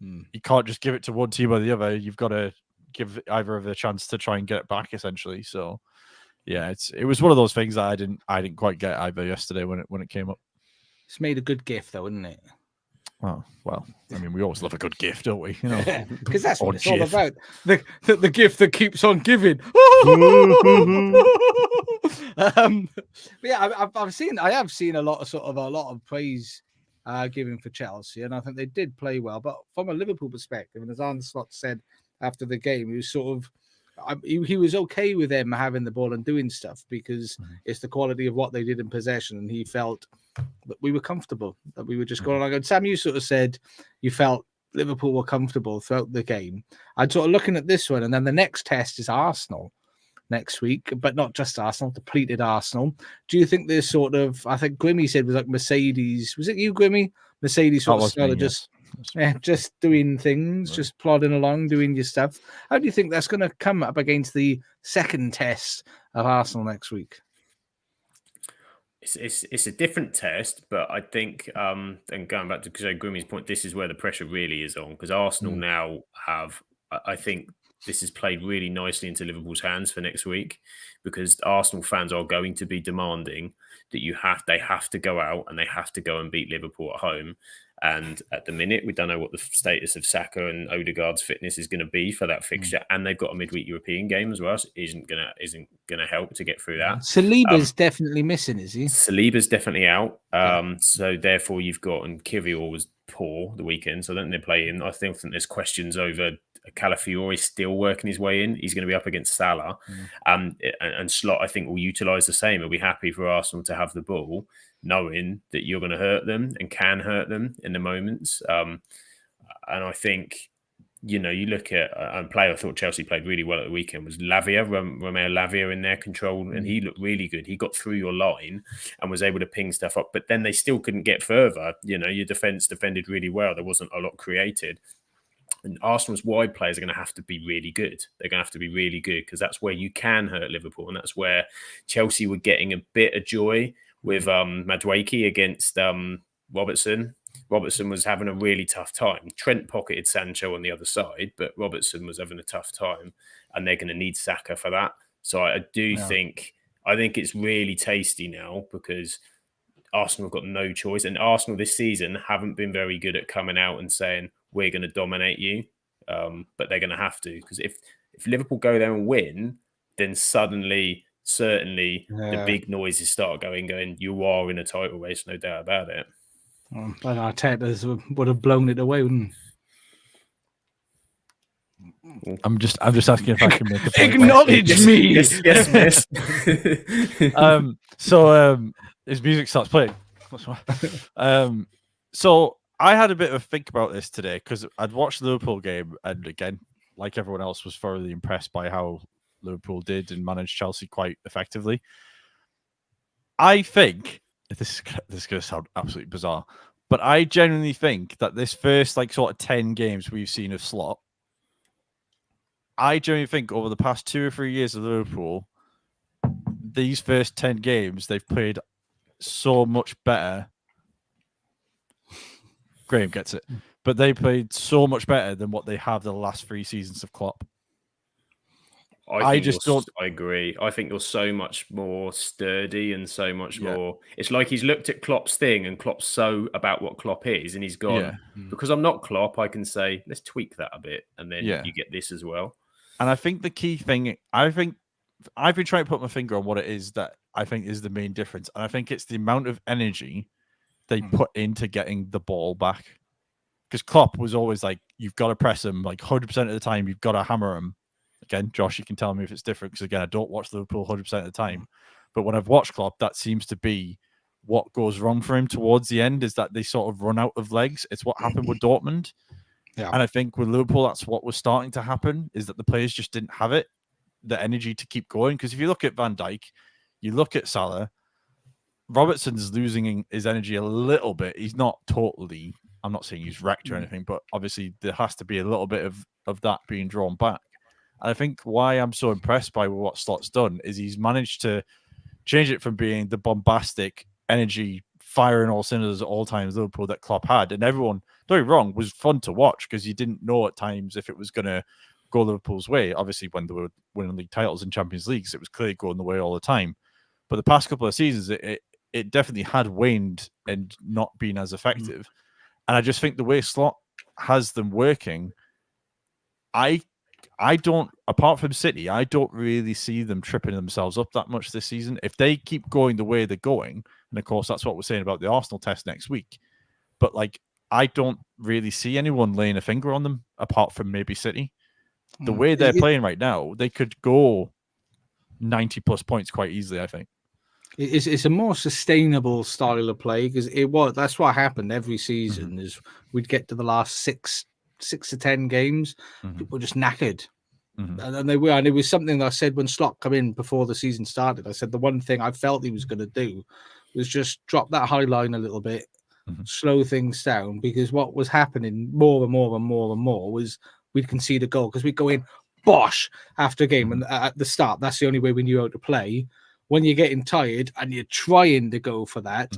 you can't just give it to one team or the other. You've got to give either of the chance to try and get it back, essentially. So yeah, it was one of those things that I didn't quite get either yesterday when it came up. It's made a good gift though, isn't it? Oh, well, I mean, we always love a good gift, don't we? Because that's what it's all about. The gift that keeps on giving. I have seen a lot of praise given for Chelsea, and I think they did play well. But from a Liverpool perspective, and as Arne Slot said after the game, he was sort of he was okay with them having the ball and doing stuff because it's the quality of what they did in possession, and he felt that we were comfortable, that we were just going along. And Sam, you sort of said you felt Liverpool were comfortable throughout the game. I'm sort of looking at this one, and then the next test is Arsenal next week, but not just Arsenal, depleted Arsenal. Do you think this sort of, I think Grimmy said was like Mercedes, was it you, Grimmy? Mercedes sort of style of just doing things, just plodding along, doing your stuff. How do you think that's going to come up against the second test of Arsenal next week? It's a different test, but I think, and going back to Grimmy's point, this is where the pressure really is on, because Arsenal now have, I think this has played really nicely into Liverpool's hands for next week, because Arsenal fans are going to be demanding that they have to go out and they have to go and beat Liverpool at home. And at the minute, we don't know what the status of Saka and Odegaard's fitness is going to be for that fixture, and they've got a midweek European game as well, so isn't gonna help to get through that. Saliba's definitely missing, is he? Saliba's definitely out. So therefore, you've got, and Kiwior was poor the weekend, so I don't think they're playing. I think there's questions over Calafiori still working his way in. He's going to be up against Salah, and Slot I think will utilise the same. He'll be happy for Arsenal to have the ball, knowing that you're going to hurt them and can hurt them in the moments. And I think, you look at a player I thought Chelsea played really well at the weekend was Lavia, Romeo Lavia in their control, and he looked really good. He got through your line and was able to ping stuff up, but then they still couldn't get further. Your defence defended really well. There wasn't a lot created. And Arsenal's wide players are going to have to be really good. They're going to have to be really good because that's where you can hurt Liverpool, and that's where Chelsea were getting a bit of joy with Madueke against Robertson. Robertson was having a really tough time. Trent pocketed Sancho on the other side, but Robertson was having a tough time, and they're going to need Saka for that. So I think it's really tasty now because Arsenal have got no choice, and Arsenal this season haven't been very good at coming out and saying we're going to dominate you, but they're going to have to, because if Liverpool go there and win, then suddenly, certainly, the big noises start going. You are in a title race, no doubt about it. But Arteta would have blown it away, wouldn't he? I'm just asking if I can make a point. Acknowledge me. Yes, miss. So his music starts playing. So I had a bit of a think about this today because I'd watched the Liverpool game, and again, like everyone else, was thoroughly impressed by how Liverpool did and managed Chelsea quite effectively. I think this is going to sound absolutely bizarre, but I genuinely think that this first sort of 10 games we've seen of Slot, I genuinely think over the past 2 or 3 years of Liverpool, these first 10 games they've played so much better. Graham gets it, but they played so much better than what they have the last 3 seasons of Klopp. I just don't. I agree. I think you're so much more sturdy and so much Yeah. more. It's like he's looked at Klopp's thing, and Klopp's so about what Klopp is, and he's gone. Yeah. Because I'm not Klopp, I can say let's tweak that a bit, and then Yeah. you get this as well. And I think the key thing, I think I've been trying to put my finger on what it is that I think is the main difference, and I think it's the amount of energy they put into getting the ball back. Because Klopp was always like, you've got to press him like 100% of the time. You've got to hammer him. Again, Josh, you can tell me if it's different because, again, I don't watch Liverpool 100% of the time. But when I've watched Klopp, that seems to be what goes wrong for him towards the end, is that they sort of run out of legs. It's what happened with Dortmund. Yeah. And I think with Liverpool, that's what was starting to happen, is that the players just didn't have it, the energy to keep going. Because if you look at Van Dijk, you look at Salah, Robertson's losing his energy a little bit. He's not totally... I'm not saying he's wrecked or anything, but obviously there has to be a little bit of that being drawn back. And I think why I'm so impressed by what Slot's done is he's managed to change it from being the bombastic energy, firing all cylinders at all times Liverpool that Klopp had. And everyone, don't get me wrong, was fun to watch because you didn't know at times if it was going to go Liverpool's way. Obviously, when they were winning league titles and Champions Leagues, it was clearly going the way all the time. But the past couple of seasons, it definitely had waned and not been as effective. And I just think the way Slot has them working, I don't, apart from City, I don't really see them tripping themselves up that much this season. If they keep going the way they're going, and of course that's what we're saying about the Arsenal test next week, but like I don't really see anyone laying a finger on them apart from maybe City. The way they're playing right now, they could go 90 plus points quite easily, I think. It's a more sustainable style of play because that's what happened every season. Is we'd get to the last six to 10 games, people were just knackered, and they were. And it was something that I said when Slot come in before the season started. I said the one thing I felt he was going to do was just drop that high line a little bit, slow things down, because what was happening more and more was we'd concede a goal because we'd go in bosh after a game, and at the start that's the only way we knew how to play. When you're getting tired and you're trying to go for that,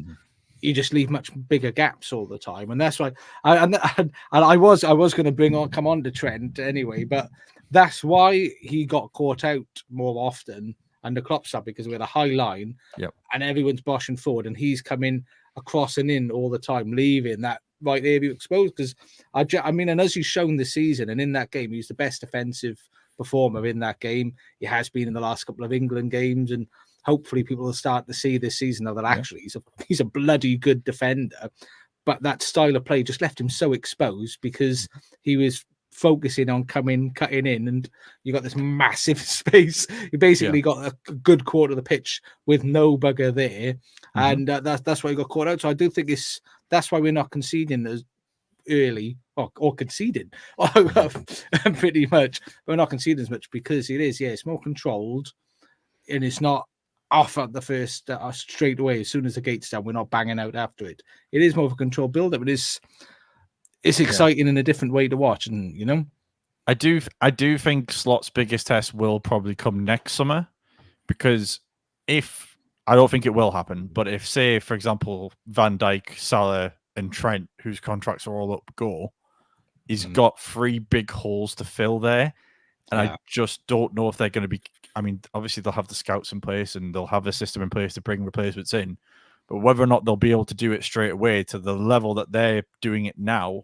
you just leave much bigger gaps all the time, and that's why. I was going to come on to Trent anyway, but that's why he got caught out more often under Klopp stuff, because we had a high line, and everyone's boshing forward, and he's coming across and in all the time, leaving that right area exposed. Because I mean, and as he's shown this season, and in that game, he's the best defensive performer in that game. He has been in the last couple of England games, and hopefully people will start to see this season that actually he's a bloody good defender. But that style of play just left him so exposed because he was focusing on cutting in, and you got this massive space. You basically got a good quarter of the pitch with no bugger there, and that's why he got caught out. So I do think that's why we're not conceding as early or conceding pretty much. We're not conceding as much because it's more controlled, and it's not off at the first straight away. As soon as the gate's down, we're not banging out after it. It is more of a controlled build-up. It's exciting in a different way to watch, and you know, I do think Slot's biggest test will probably come next summer, because if I don't think it will happen, but if, say, for example, Van Dijk, Salah, and Trent, whose contracts are all up, go, he's got 3 big holes to fill there, and I just don't know if they're going to be. I mean, obviously they'll have the scouts in place and they'll have the system in place to bring replacements in, but whether or not they'll be able to do it straight away to the level that they're doing it now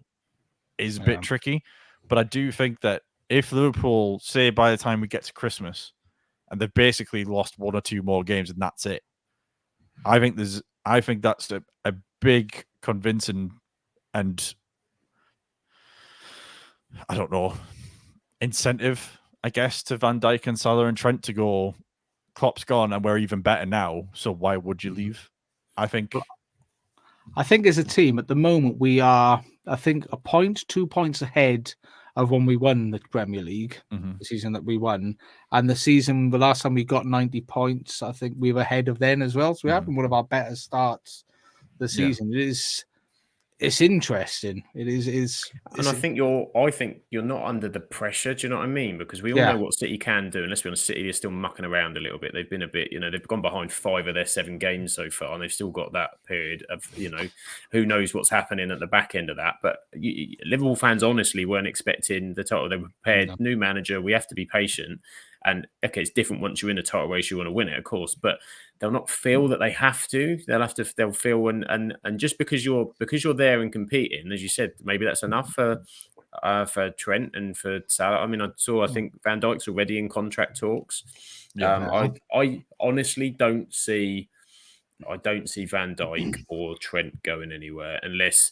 is a bit tricky. But I do think that if Liverpool, say by the time we get to Christmas and they've basically lost 1 or 2 more games and that's it, I think that's a big convincing and I don't know, incentive, I guess, to Van Dijk and Salah and Trent to go, Klopp's gone and we're even better now, so why would you leave? I think as a team at the moment we are, I think, 2 points ahead of when we won the Premier League, the season that we won, and the last time we got 90 points, I think we were ahead of then as well. So we have been one of our better starts the season. It's interesting. It is. And I think you're not under the pressure. Do you know what I mean? Because we all know what City can do. And let's be honest, City is still mucking around a little bit. They've been a bit, they've gone behind 5 of their 7 games so far, and they've still got that period of, who knows what's happening at the back end of that. But Liverpool fans honestly weren't expecting the title. They were prepared. New manager. We have to be patient. And okay, it's different once you're in a title race, you want to win it, of course, but they'll not feel that they have to. They'll feel and just because you're there and competing, as you said, maybe that's enough for Trent and for Salah. I mean, I think Van Dijk's already in contract talks. I honestly don't see Van Dijk or Trent going anywhere unless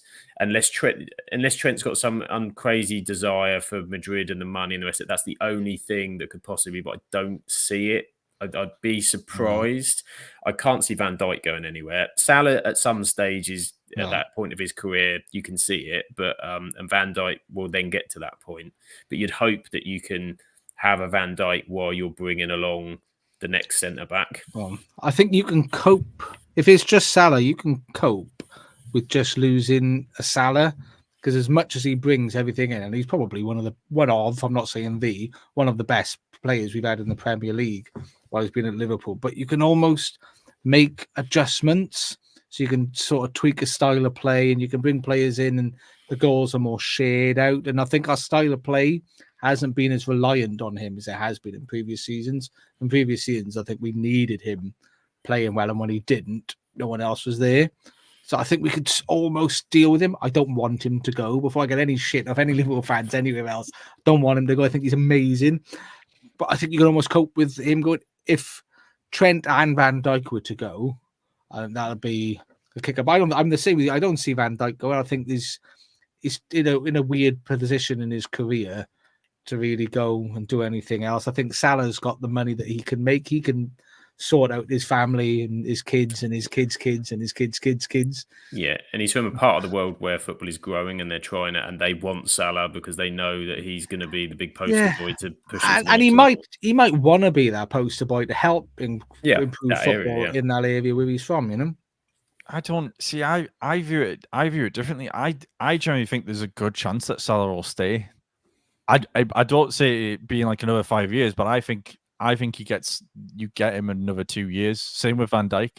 Trent's got some crazy desire for Madrid and the money and the rest of it. That's the only thing that could possibly, but I don't see it. I'd be surprised. I can't see Van Dijk going anywhere. Salah at some stages at that point of his career, you can see it, but and Van Dijk will then get to that point. But you'd hope that you can have a Van Dijk while you're bringing along the next centre back. I think you can cope if it's just Salah. You can cope with just losing a Salah because as much as he brings everything in, and he's probably one of I'm not saying one of the best players we've had in the Premier League while he's been at Liverpool. But you can almost make adjustments, so you can sort of tweak a style of play, and you can bring players in, and the goals are more shared out. And I think our style of play hasn't been as reliant on him as it has been in previous seasons. In previous seasons, I think we needed him playing well, and when he didn't, no one else was there. So I think we could almost deal with him. I don't want him to go. Before I get any shit off any Liverpool fans anywhere else, don't want him to go. I think he's amazing. But I think you can almost cope with him going. If Trent and Van Dijk were to go, that would be a kicker. But I'm the same with you. I don't see Van Dijk going. I think he's in a weird position in his career to really go and do anything else. I think Salah's got the money that he can make. He can sort out his family and his kids and his kids' kids and his kids' kids. Yeah, and he's from a part of the world where football is growing and they're trying it, and they want Salah because they know that he's going to be the big poster boy to push. And he might want to be that poster boy to help improve football in that area where he's from. You know, I don't see. I view it differently. I generally think there's a good chance that Salah will stay. I don't say it being like another 5 years, but I think you get him another 2 years. Same with Van Dijk.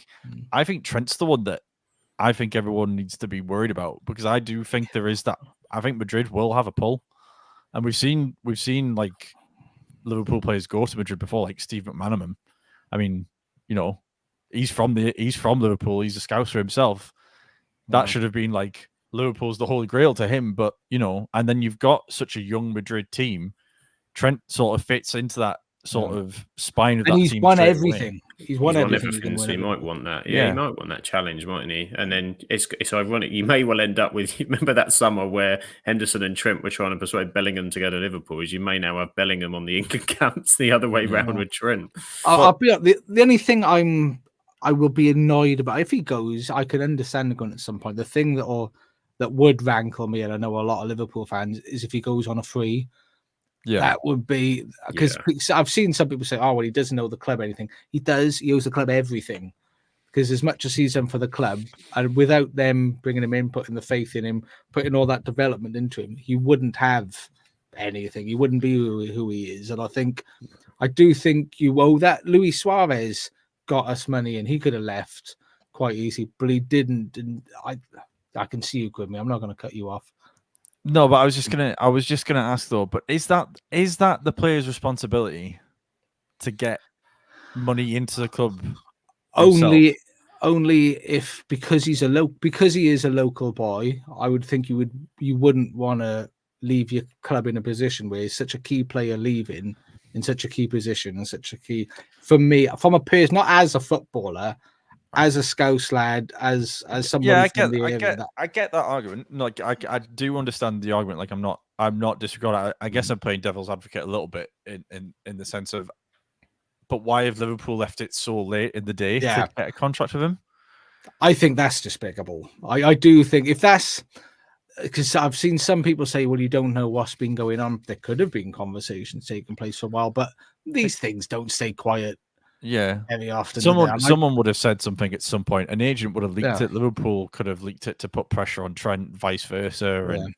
I think Trent's the one that I think everyone needs to be worried about, because I do think there is that. I think Madrid will have a pull, and we've seen like Liverpool players go to Madrid before, like Steve McManaman. I mean, you know, he's from Liverpool. He's a Scouser himself. That should have been like Liverpool's the holy grail to him, but you know, and then you've got such a young Madrid team. Trent sort of fits into that sort of spine of that team. He's won everything. He's won everything. So he might want that. Yeah, he might want that challenge, mightn't he? And then it's ironic. You may well end up with. Remember that summer where Henderson and Trent were trying to persuade Bellingham to go to Liverpool? Is you may now have Bellingham on the England camps the other way round with Trent. I'll be the only thing I will be annoyed about if he goes. I can understand going at some point. The thing that would rankle me, and I know a lot of Liverpool fans, is if he goes on a free. Yeah, that would be because I've seen some people say, "Oh, well, he doesn't know the club or anything." He does. He owes the club everything, because as much as he's done for the club, and without them bringing him in, putting the faith in him, putting all that development into him, he wouldn't have anything. He wouldn't be who he is. And I do think you owe that. Luis Suarez got us money, and he could have left quite easy, but he didn't. And I can see you, Grimmy. I'm not going to cut you off. No, but I was just gonna ask though. But is that the player's responsibility to get money into the club? Only if because he is a local boy. I would think you wouldn't want to leave your club in a position where he's such a key player leaving in such a key position and such a key for me from a person, not as a footballer. As a Scouse lad, as somebody from the area. I get that argument. Like I do understand the argument. Like I'm not disregarding. I guess I'm playing devil's advocate a little bit in the sense of, but why have Liverpool left it so late in the day to get a contract with him? I think that's despicable. I do think if that's because I've seen some people say, well, you don't know what's been going on. There could have been conversations taking place for a while, but these things don't stay quiet. Yeah, very often. Someone would have said something at some point. An agent would have leaked it. Liverpool could have leaked it to put pressure on Trent, vice versa. And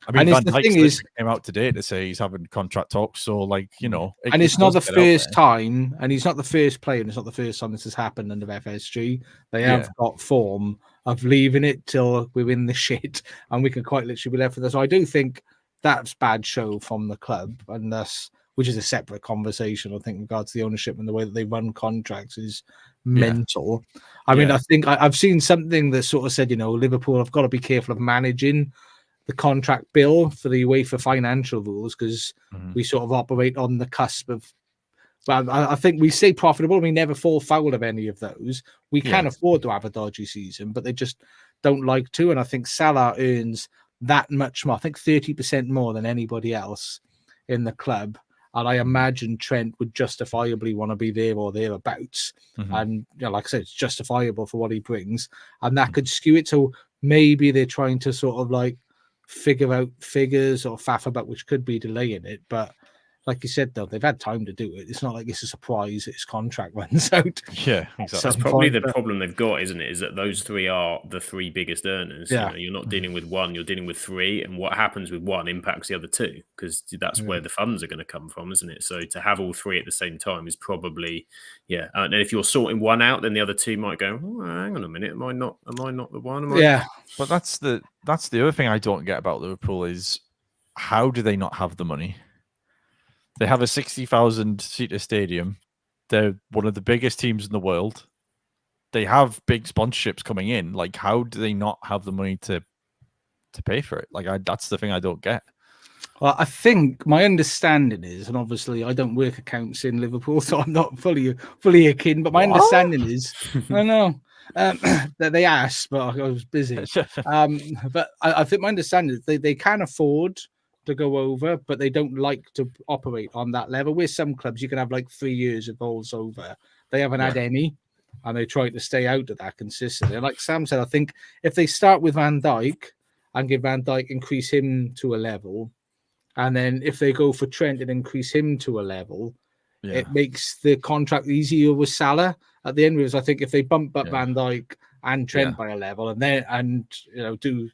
I mean, Van Dijk came out today to say he's having contract talks. So, like, you know, and it's not the first time, and he's not the first player, and it's not the first time this has happened under FSG. They have got form of leaving it till we're in the shit, and we can quite literally be left with this. So I do think that's bad show from the club, and thus which is a separate conversation. I think in regards to the ownership and the way that they run contracts is mental. I mean, I think I've seen something that sort of said, Liverpool have got to be careful of managing the contract bill for the UEFA financial rules because we sort of operate on the cusp of. Well, I think we stay profitable. We never fall foul of any of those. We can afford to have a dodgy season, but they just don't like to. And I think Salah earns that much more. I think 30% more than anybody else in the club. And I imagine Trent would justifiably want to be there or thereabouts. And like I said, it's justifiable for what he brings. And that could skew it. So maybe they're trying to sort of like figure out figures or faff about, which could be delaying it. But like you said, though, they've had time to do it. It's not like it's a surprise his contract runs out. Yeah, exactly. That's probably the problem they've got, isn't it? Is that those three are the three biggest earners. Yeah. You're not dealing with one, you're dealing with three. And what happens with one impacts the other two because that's where the funds are going to come from, isn't it? So to have all three at the same time is probably, And if you're sorting one out, then the other two might go, hang on a minute, am I not the one? But that's the other thing I don't get about Liverpool is how do they not have the money? They have a 60,000-seater stadium. They're one of the biggest teams in the world. They have big sponsorships coming in. Like, how do they not have the money to pay for it? Like, that's the thing I don't get. Well, I think my understanding is, and obviously I don't work accounts in Liverpool, so I'm not fully akin. But my understanding is, I know that they asked, but I was busy. But I think my understanding is they can afford to go over, but they don't like to operate on that level. With some clubs, you can have like 3 years of goals over. They haven't had any, and they try to stay out of that consistently. And like Sam said, I think if they start with Van Dijk and give Van Dijk, increase him to a level, and then if they go for Trent and increase him to a level, it makes the contract easier with Salah. At the end of it, I think if they bump up Van Dijk and Trent by a level, and do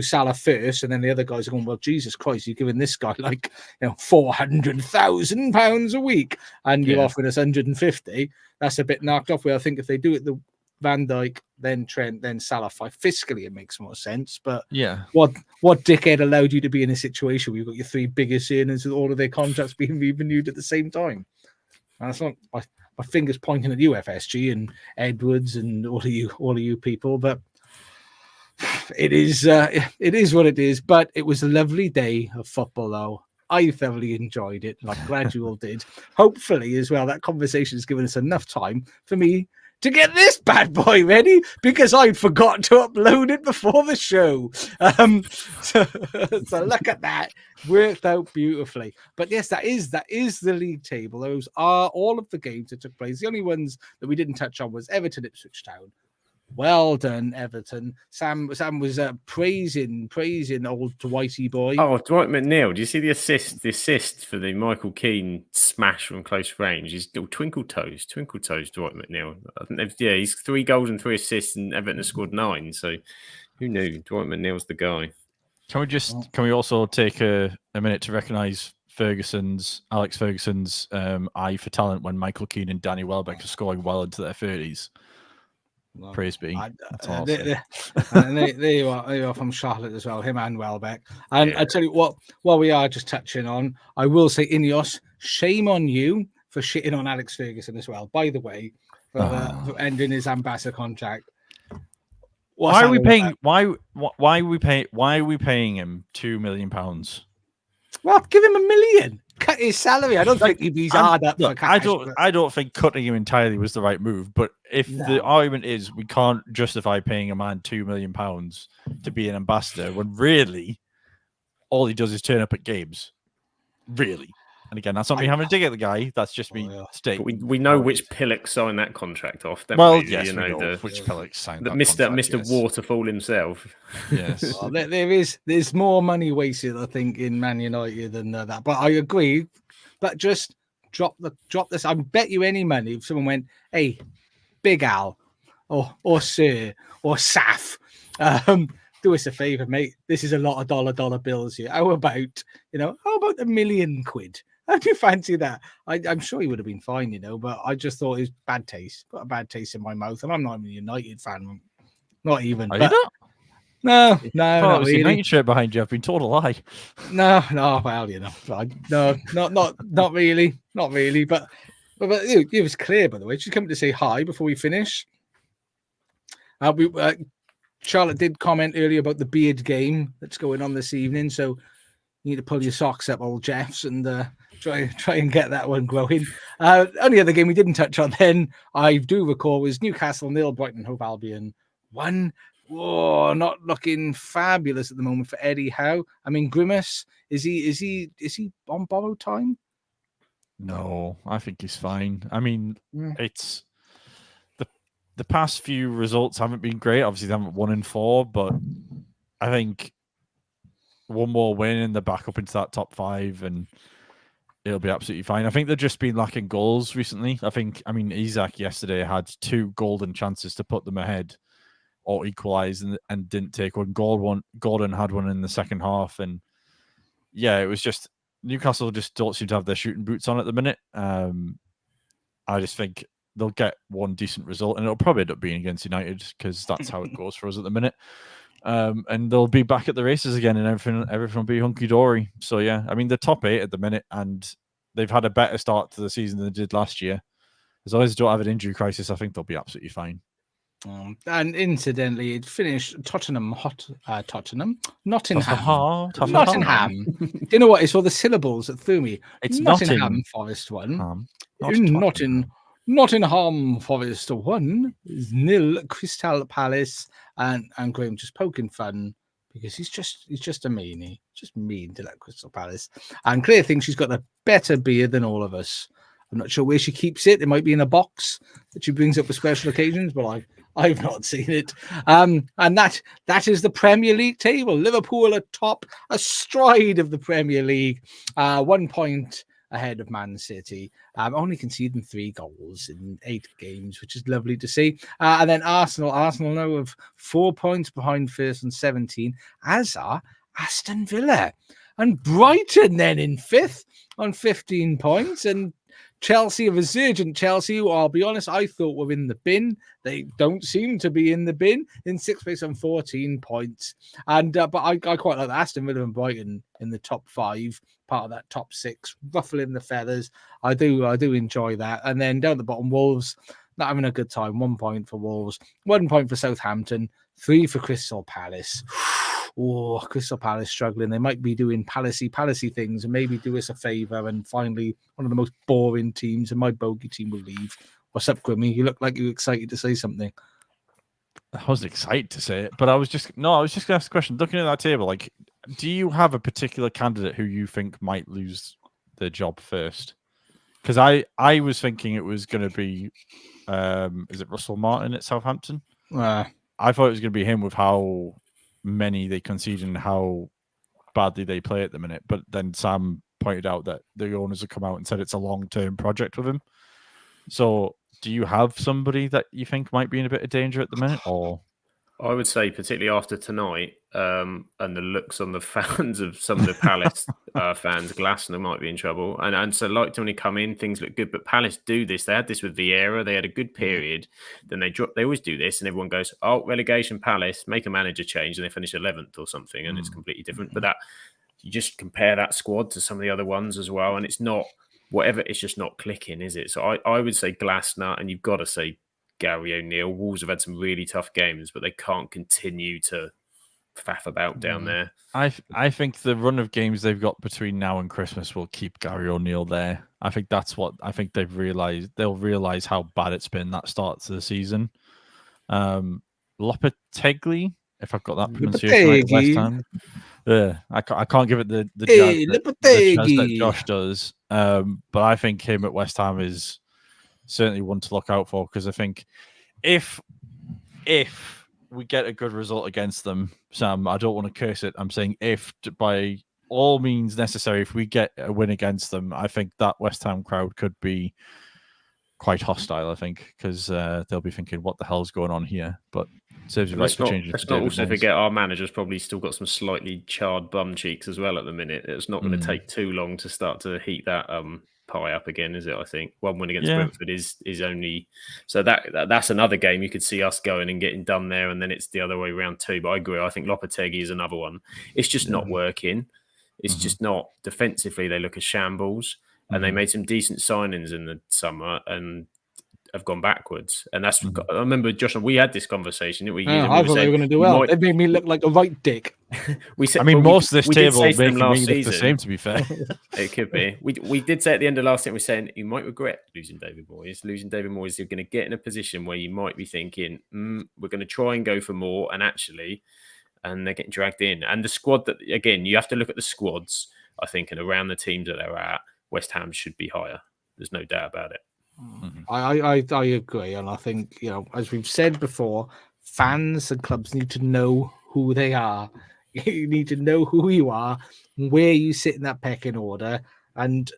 Salah first, and then the other guys are going, well, Jesus Christ, you're giving this guy like £400,000 a week, and you're offering us 150. That's a bit knocked off. Where I think if they do it the Van Dijk, then Trent, then Salah, fiscally it makes more sense. But what dickhead allowed you to be in a situation where you've got your three biggest earners with all of their contracts being renewed at the same time? And that's not my fingers pointing at you, FSG and Edwards and all of you people, but. It is what it is, but it was a lovely day of football, though. I thoroughly enjoyed it, and I'm glad you all did. Hopefully, as well, that conversation has given us enough time for me to get this bad boy ready because I forgot to upload it before the show. So look at that. Worked out beautifully. But yes, that is the league table. Those are all of the games that took place. The only ones that we didn't touch on was Everton, Ipswich Town. Well done, Everton. Sam was praising old Dwighty boy. Oh, Dwight McNeil. Do you see the assist for the Michael Keane smash from close range? He's still twinkle toes, Dwight McNeil. I think he's 3 goals and 3 assists, and Everton has scored 9. So who knew? Dwight McNeil's the guy. Can we also take a minute to recognise Alex Ferguson's eye for talent when Michael Keane and Danny Welbeck are scoring well into their 30s? Well, praise be. There you are from Charlotte as well, him and Welbeck. And I tell you what, while we are just touching on, I will say, Ineos, shame on you for shitting on Alex Ferguson as well. By the way, for ending his ambassador contract. Why are we paying? Why are we paying him £2 million? Well, give him $1 million. Cut his salary. I don't think he's hard up for cash. I don't think cutting him entirely was the right move. But if the argument is we can't justify paying a man £2 million to be an ambassador, when really all he does is turn up at games, really. And again, that's not me having a dig at the guy. That's just me stating. We know which Pillock signed that contract off. Well, yes, we know which Pillock signed that Mr. Waterfall himself. Yes. Well, there's more money wasted, I think, in Man United than that. But I agree. But just drop this. I bet you any money if someone went, hey, Big Al, or Sir, or Saf, do us a favor, mate. This is a lot of dollar bills here. How about £1 million? How do you fancy that? I'm sure he would have been fine, but I just thought it was bad taste. Got a bad taste in my mouth, and I'm not even a United fan. Not even. Are you not? No, Thought not that was the really. United shirt behind you. I've been told a lie. No, well, no, not really, not really. But it was clear, by the way. She's coming to say hi before we finish. Charlotte did comment earlier about the beard game that's going on this evening, so you need to pull your socks up, old Jeffs, and try and get that one growing. Only other game we didn't touch on then, I do recall, was Newcastle 0, Brighton Hove Albion 1. Whoa, not looking fabulous at the moment for Eddie Howe. I mean, Grimace, is he on borrowed time? No, I think he's fine. I mean, it's the past few results haven't been great. Obviously, they haven't won in 4, but I think one more win and they're back up into that top 5 and it'll be absolutely fine. I think they've just been lacking goals recently. I mean, Isak yesterday had 2 golden chances to put them ahead or equalise and didn't take one. Gordon had one in the second half. And yeah, it was just Newcastle just don't seem to have their shooting boots on at the minute. I just think they'll get one decent result and it'll probably end up being against United because that's how it goes for us at the minute. And they'll be back at the races again and everything will be hunky-dory. So yeah, I mean, they're top 8 at the minute and they've had a better start to the season than they did last year. As long as they don't have an injury crisis, I think they'll be absolutely fine. And incidentally, it finished Nottingham. Tottenham. Do you know what? It's all the syllables that threw me. It's Nottingham Forest 1. Nottingham Forest 1 0 Crystal Palace, and Graham just poking fun because he's just a meanie, just mean to that Crystal Palace. And Claire thinks she's got a better beard than all of us. I'm not sure where she keeps it. It might be in a box that she brings up for special occasions, but I've not seen it. And that is the Premier League table. Liverpool are top, astride of the Premier League, 1 point ahead of Man City, only conceding 3 goals in 8 games, which is lovely to see. And then Arsenal now have 4 points behind first and 17, as are Aston Villa. And Brighton then in 5th on 15 points, and Chelsea, a resurgent Chelsea, who I'll be honest, I thought were in the bin. They don't seem to be in the bin. In 6th place on 14 points. And but I quite like Aston Villa and Brighton in the top 5, part of that top 6, ruffling the feathers. I do enjoy that. And then down the bottom, Wolves, not having a good time. 1 point for Wolves, 1 point for Southampton, 3 for Crystal Palace. Oh, Crystal Palace struggling. They might be doing palacey things and maybe do us a favour. And finally, one of the most boring teams, and my bogey team will leave. What's up, Grimmy? You look like you're excited to say something. I wasn't excited to say it, but I was just going to ask a question. Looking at that table, like, do you have a particular candidate who you think might lose their job first? Because I was thinking it was going to be, is it Russell Martin at Southampton? I thought it was going to be him with how many they concede and how badly they play at the minute. But then Sam pointed out that the owners have come out and said it's a long-term project with him. So do you have somebody that you think might be in a bit of danger at the minute? Or I would say, particularly after tonight, and the looks on the fans of some of the Palace fans, Glasner might be in trouble. And so, like, when he come in, things look good. But Palace do this. They had this with Vieira. They had a good period. Then they drop. They always do this, and everyone goes, "Oh, relegation, Palace, make a manager change," and they finish 11th or something, and it's completely different. But that you just compare that squad to some of the other ones as well, and it's not whatever. It's just not clicking, is it? So I would say Glasner, and you've got to say Gary O'Neill. Wolves have had some really tough games, but they can't continue to faff about down there. I think the run of games they've got between now and Christmas will keep Gary O'Neill there. I think that's what I think they've realised. They'll realise how bad it's been that start to the season. Lopetegui, if I've got that pronunciation right, West Ham. I can't give it the jazz that Josh does. But I think him at West Ham is certainly one to look out for, because I think if we get a good result against them, Sam, I don't want to curse it. I'm saying if, by all means necessary, if we get a win against them, I think that West Ham crowd could be quite hostile, I think, because they'll be thinking, what the hell's going on here? But serves you right for changing. Let's not also forget our manager's probably still got some slightly charred bum cheeks as well at the minute. It's not going to take too long to start to heat that pie up again, is it? I think 1 win against Brentford is only so that's another game you could see us going and getting done there, and then it's the other way around too. But I agree. I think Lopetegui is another one. It's just not working. It's just not defensively. They look a shambles, and they made some decent signings in the summer and have gone backwards. And that's I remember, Josh, we had this conversation, didn't we? I thought they were going to do well. They made me look like a right dick. We said, most of this table making me last look season the same, to be fair. It could be. We did say at the end of last season, we're saying you might regret losing David Moyes. Losing David Moyes, you're going to get in a position where you might be thinking, we're going to try and go for more, and they're getting dragged in. And the squad that, again, you have to look at the squads, I think, and around the teams that they're at, West Ham should be higher. There's no doubt about it. I agree, and I think, as we've said before, fans and clubs need to know who they are. You need to know who you are, where you sit in that pecking order, and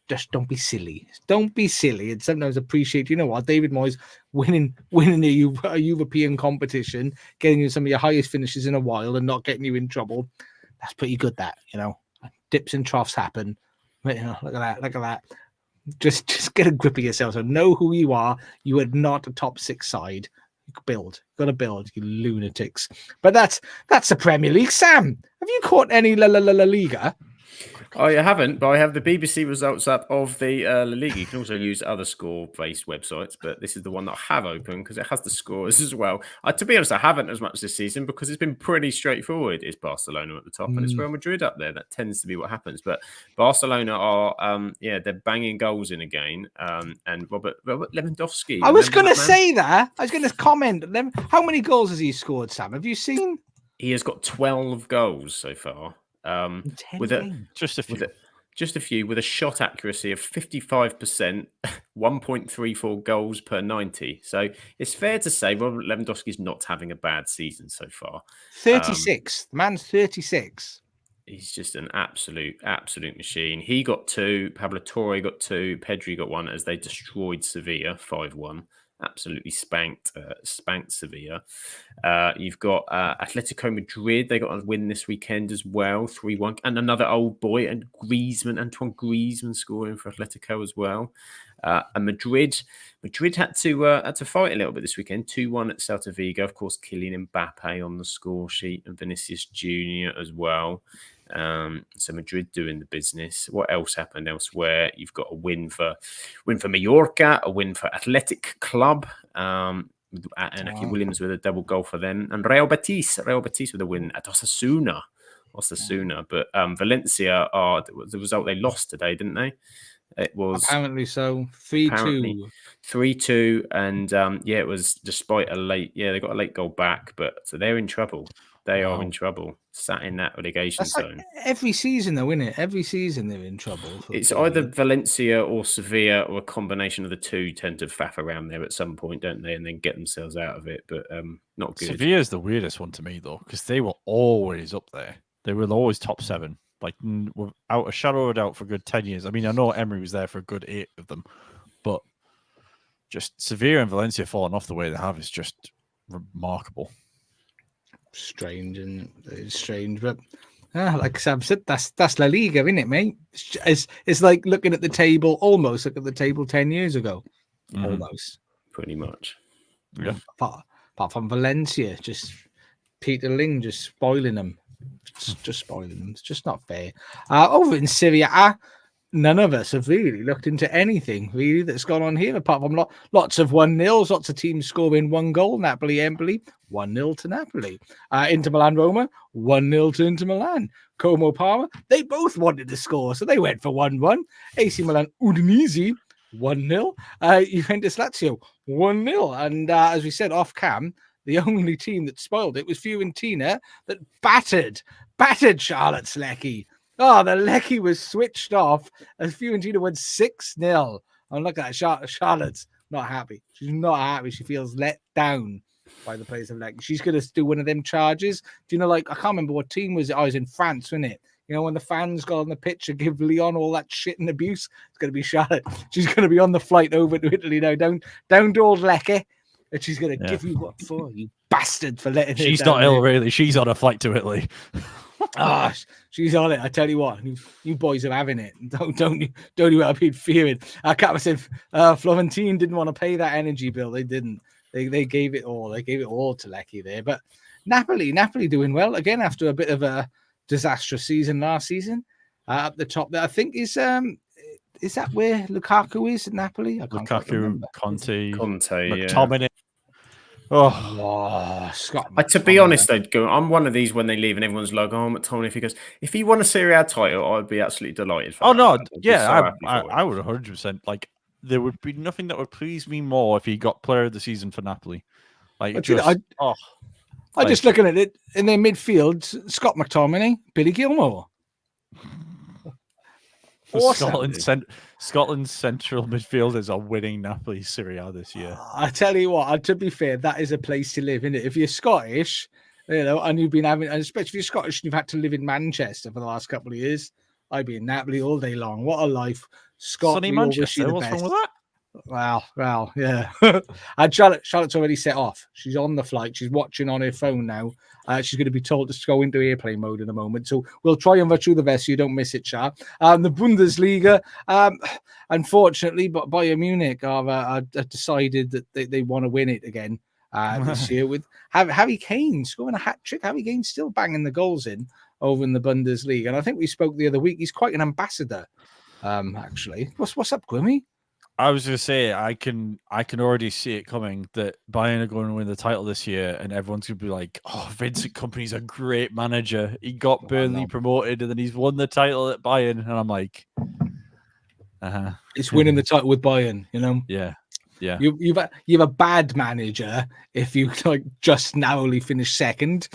just don't be silly. Don't be silly, and sometimes appreciate. David Moyes winning a European competition, getting you some of your highest finishes in a while, and not getting you in trouble. That's pretty good. That dips and troughs happen. Look at that. Just get a grip of yourself. So know who you are. You are not a top 6 side. You got to build, you lunatics. But that's the Premier League. Sam, have you caught any La Liga? I haven't, but I have the BBC results up of the La Liga. You can also use other score-based websites, but this is the one that I have open because it has the scores as well. To be honest, I haven't as much this season because it's been pretty straightforward. It's Barcelona at the top and it's Real Madrid up there. That tends to be what happens. But Barcelona are, they're banging goals in again. And Robert Lewandowski. I was going to say that. I was going to comment. How many goals has he scored, Sam? Have you seen? He has got 12 goals so far. Just a few with a shot accuracy of 55%, 1.34 goals per 90. So it's fair to say Robert Lewandowski's not having a bad season so far. 36. The man's 36. He's just an absolute machine. He got 2. Pablo Torre got 2. Pedri got 1 as they destroyed Sevilla 5-1. Absolutely spanked Sevilla. You've got Atletico Madrid. They got a win this weekend as well, 3-1. And another old boy, and Antoine Griezmann scoring for Atletico as well. And Madrid had to fight a little bit this weekend. 2-1 at Celta Vigo. Of course, Kylian Mbappe on the score sheet and Vinicius Junior as well. So Madrid doing the business. What else happened elsewhere? You've got a win for Mallorca, a win for Athletic Club, and Iñaki Williams with a double goal for them, and Real Betis with a win at Osasuna. But Valencia are the result. They lost today, didn't they? It was apparently so 3-2, and it was despite a late. Yeah, they got a late goal back, but so they're in trouble. They are in trouble, sat in that relegation zone. Like every season, though, isn't it? Every season they're in trouble. It's either Valencia or Sevilla, or a combination of the two tend to faff around there at some point, don't they? And then get themselves out of it, but not good. Sevilla's the weirdest one to me, though, because they were always up there. They were always top 7, like without a shadow of a doubt for a good 10 years. I mean, I know Emery was there for a good 8 of them, but just Sevilla and Valencia falling off the way they have is just remarkable. Strange, but like Sam said, that's La Liga, isn't it, mate? It's like looking at the table, almost look at the table 10 years ago, almost, pretty much. Yeah. Apart from Valencia, just Peter Ling just spoiling them, just spoiling them. It's just not fair. Over in Syria, none of us have really looked into anything really that's gone on here, apart from lots of 1-0s, lots of teams scoring 1 goal. Napoli, 1-0 to Napoli. Inter Milan, Roma, 1-0 to Inter Milan. Como, Parma, they both wanted to score, so they went for 1-1. AC Milan, Udinese, 1-0. Juventus, Lazio, 1-0. And as we said off cam, the only team that spoiled it was Fiorentina, that battered Charlotte's Lecce. Oh, the Lecce was switched off as Fiorentina went 6-0. And look at that. Charlotte's not happy. She's not happy. She feels let down by the players of Lecce. She's going to do one of them charges. Do you know, like, I can't remember what team was it. I was in France, wasn't it? You know, when the fans got on the pitch and give Lyon all that shit and abuse, it's going to be Charlotte. She's going to be on the flight over to Italy now, down to old Lecce. And she's going to give you what for, you bastard, for letting her She's down not ill, really. She's on a flight to Italy. She's on it. I tell you what, you boys are having it. Don't you have been fearing. Kappa said Florentine didn't want to pay that energy bill. They didn't. They gave it all. They gave it all to Lecky there. But Napoli doing well again after a bit of a disastrous season last season. Up the top there, I think is that where Lukaku is at Napoli? I can't quite remember. Conte, McTominay. yeah. Scott. To be honest, I'm one of these when they leave and everyone's like, "Oh, McTominay." If he won a Serie A title, I'd be absolutely delighted. I would 100%. Like, there would be nothing that would please me more if he got Player of the Season for Napoli. Like, I'm just looking at it in their midfield: Scott McTominay, Billy Gilmore. Awesome. Scotland's central midfielders are winning Napoli Serie A this year. I tell you what, to be fair, that is a place to live, isn't it? If you're Scottish, and you've been having, and especially if you're Scottish and you've had to live in Manchester for the last couple of years, I'd be in Napoli all day long. What a life. Scott, Sunny Manchester, what's wrong with that? Well, yeah. And Charlotte's already set off. She's on the flight. She's watching on her phone now. She's going to be told to go into airplane mode in a moment. So we'll try and rush through the rest so you don't miss it, Char. The Bundesliga, unfortunately, but Bayern Munich are decided that they want to win it again this year with Harry Kane scoring a hat trick. Harry Kane still banging the goals in over in the Bundesliga. And I think we spoke the other week. He's quite an ambassador, actually. What's up, Grimmy? I was going to say, I can already see it coming that Bayern are going to win the title this year, and everyone's going to be like, "Oh, Vincent Kompany's a great manager. He got Burnley promoted, and then he's won the title at Bayern." And I'm like, it's winning the title with Bayern, you know? Yeah. You've a bad manager if you like just narrowly finish second.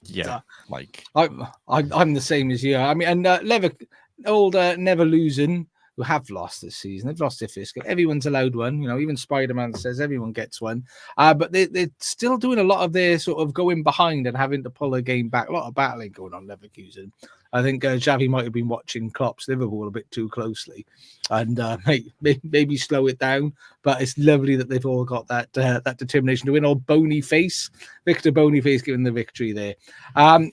Yeah. Like I'm the same as you. I mean, and never losing. Who have lost this season. They've lost their first game. Everyone's allowed one. You know, even Spider-Man says everyone gets one. But they're still doing a lot of their sort of going behind and having to pull a game back. A lot of battling going on, Leverkusen. I think Xavi might have been watching Klopp's Liverpool a bit too closely and maybe slow it down. But it's lovely that they've all got that determination to win. Old Bonyface, Victor Bonyface giving the victory there.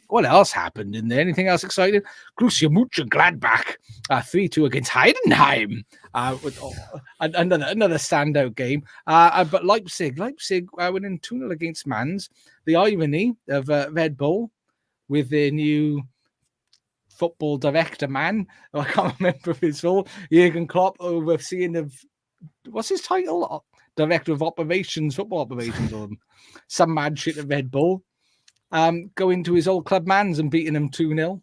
What else happened in there? Anything else exciting? Borussia Mönchengladbach 3-2 against Heidenheim. With another standout game. But Leipzig winning 2-0 against Mainz. The irony of Red Bull with their new football director man, I can't remember his full, Jurgen Klopp, overseeing what's his title? Director of Operations, Football Operations, or some mad shit at Red Bull. Going to his old club Mans and beating him 2-0.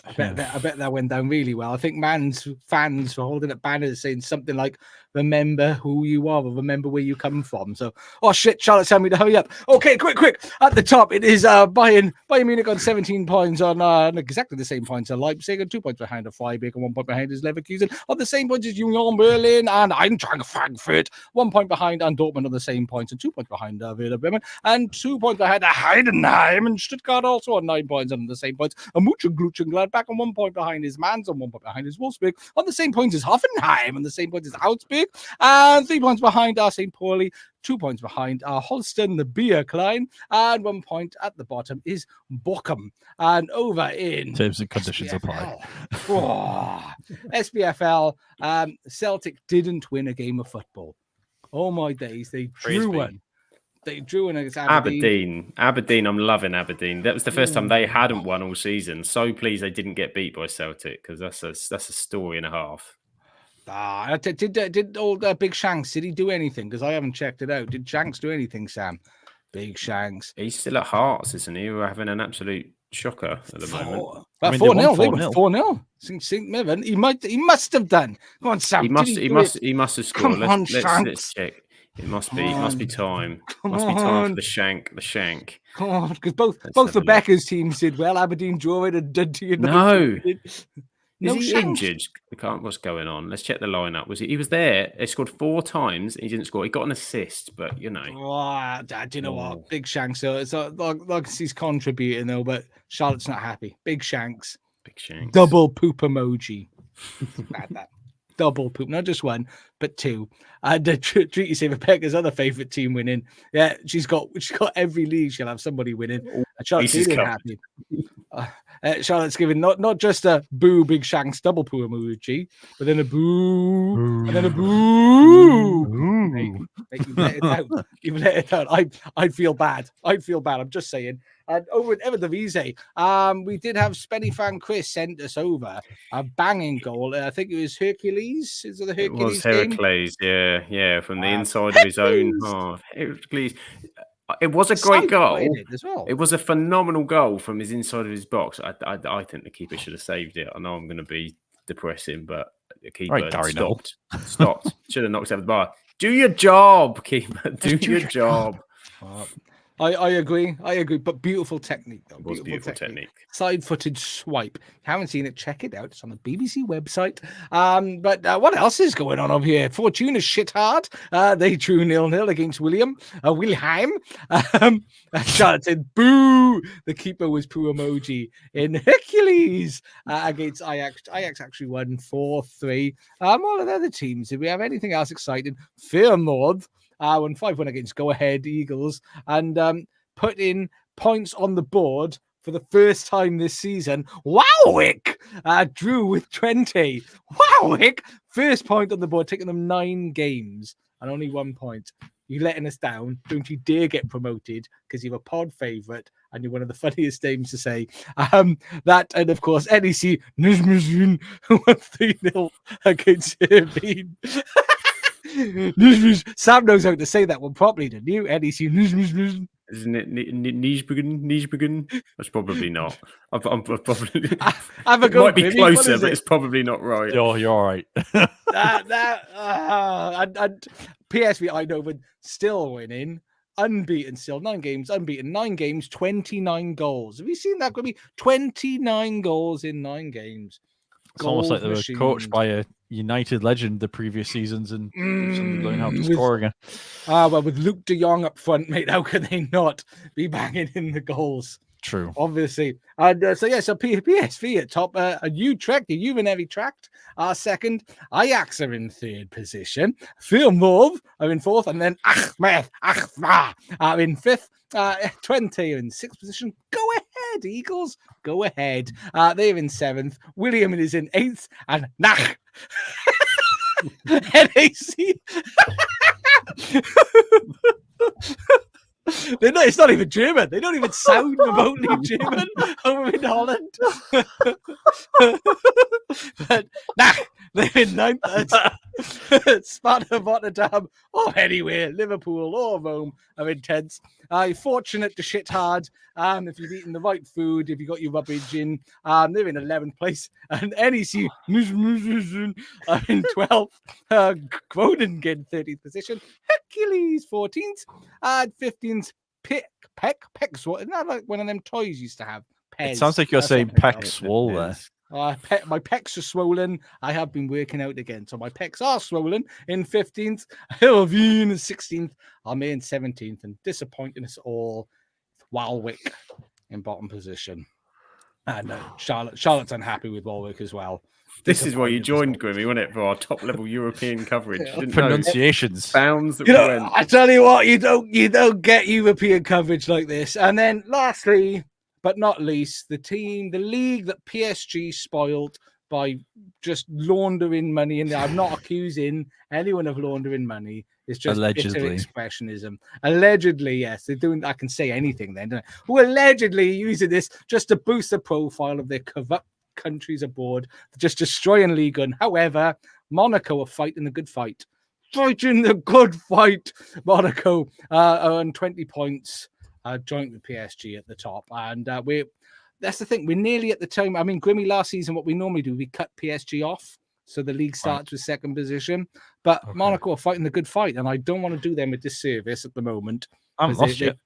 I bet that went down really well. I think Man's fans were holding up banners saying something like, "Remember who you are, or remember where you come from." So, shit, Charlotte's telling me to hurry up. Okay, quick. At the top, it is Bayern Munich on 17 points on exactly the same points as Leipzig, and 2 points behind Freiburg, and 1 point behind is Leverkusen. On the same points as Union Berlin and Eintracht Frankfurt. 1 point behind and Dortmund on the same points, and 2 points behind Werder Bremen, and 2 points behind Heidenheim, and Stuttgart also on 9 points on the same points. And Mönchengladbach back on 1 point behind his Mainz, and 1 point behind his Wolfsburg, on the same points as Hoffenheim, on the same points as Augsburg, and 3 points behind our St. Pauli, 2 points behind our Holstein, the Beer Klein, and 1 point at the bottom is Bochum. And over in terms and conditions apply. SPFL, Celtic didn't win a game of football. Oh my days, they drew one. They drew in against Aberdeen. Aberdeen, I'm loving Aberdeen. That was the first time they hadn't won all season. So pleased they didn't get beat by Celtic, because that's a story and a half. Did old Big Shanks, did he do anything? Because I haven't checked it out. Did Shanks do anything, Sam? Big Shanks. He's still at Hearts, isn't he? We're having an absolute shocker at the moment. 4-0. They were 4-0. St. Mirren. He must have done. Go on, Sam. He must have scored. Let's check. It must be time. Must be time for the shank. Come on, because both the Beckers teams did well. Aberdeen drew it and Dundee. No. Is he injured? What's going on? Let's check the lineup. He was there? He scored 4 times. He didn't score. He got an assist, but you know. Do you know what? Big Shanks. So it's like he's contributing though, but Charlotte's not happy. Big Shanks. Double poop emoji. that. Double poop, not just one, but 2. And Treaty say Rebecca's other favourite team winning. Yeah, she's got every league. She'll have somebody winning. Charlotte's He's feeling happy. Charlotte's giving not just a boo Big Shanks double poo emoji, but then a boo, and then a boo. Mate, you've let it out. You've let it out. I'd feel bad. I'm just saying. And over at Everton we did have Spenny fan Chris sent us over a banging goal. I think it was Hercules. Is it the Hercules? It was Heracles, yeah, from the inside of his own half. Heracles. It was a great goal. It was a phenomenal goal from his inside of his box. I think the keeper should have saved it. I know I'm going to be depressing, but the keeper stopped. Should have knocked it out of the bar. Do your job, keeper. Do your job. I agree, but beautiful technique, though. Beautiful technique. Side-footed swipe. If you haven't seen it, check it out. It's on the BBC website. But what else is going on over here? Fortuna shit hard. They drew 0-0 against William. Wilhelm. Charlotte said, boo! The keeper was poo emoji in Hercules against Ajax. Ajax actually won 4-3. All of the other teams, did we have anything else exciting? Feyenoord won 5-1 against Go Ahead Eagles and put in points on the board for the first time this season. Wowick drew with 20. Wowick, first point on the board, taking them 9 games and only 1 point. You're letting us down. Don't you dare get promoted because you're a pod favourite and you're one of the funniest names to say. That and of course NEC won 3-0 against Irvine. Sam knows how to say that one properly, didn't you? NEC. Isn't it Nijbegen? That's probably not. I'm probably. Have a go. Might be closer, but it's probably not right. You're all right. And PSV Eindhoven still winning, unbeaten still, 9 games, unbeaten, 9 games, 29 goals. Have you seen that, Grimmy? 29 goals in 9 games. It's almost like they were coached by a United legend the previous seasons and learn how to score again. Well, with Luke de Jong up front, mate, how can they not be banging in the goals? True. Obviously. And so PSV at top. Utrecht, the Juventus tracked, are second. Ajax are in 3rd position. Feyenoord are in 4th. And then Achmed are in 5th. 20 in 6th position. Go ahead, Eagles. Go ahead. They're in 7th. William is in 8th. And NAC. NAC. It's not even German. They don't even sound remotely German over in Holland. But they're in 9th. Sparta, Rotterdam, or anywhere, Liverpool or Rome are intense. Fortunate to shit hard. If you've eaten the right food, if you got your rubbish in, they're in 11th place. And NEC are in 12th. Groningen, 30th position. Hercules, 14th. 15th, Pex. Isn't that like one of them toys you used to have? Pez. It sounds like you're saying Peck Swole there. My pecs are swollen. I have been working out again. So my pecs are swollen in 15th. Hillveen in 16th. I'm in 17th. And disappointing us all. Walwick in bottom position. And Charlotte's unhappy with Walwick as well. This is why you joined, Grimmy, wasn't it? For our top level European coverage. Pronunciations. Sounds that went. I tell you what, you don't get European coverage like this. And then lastly, but not least, the league that PSG spoiled by just laundering money. And I'm not accusing anyone of laundering money. It's just bitter expressionism. Allegedly, yes. They're doing, I can say anything then, don't I? Who allegedly using this just to boost the profile of their corrupt countries abroad, just destroying Ligue 1. However, Monaco are fighting the good fight. Fighting the good fight. Monaco are on 20 points, joint with PSG at the top. And that's the thing. We're nearly at the time. I mean, Grimmy, last season, what we normally do, we cut PSG off. So the league starts with 2nd position. But Monaco are fighting the good fight. And I don't want to do them a disservice at the moment. I'm lost yet.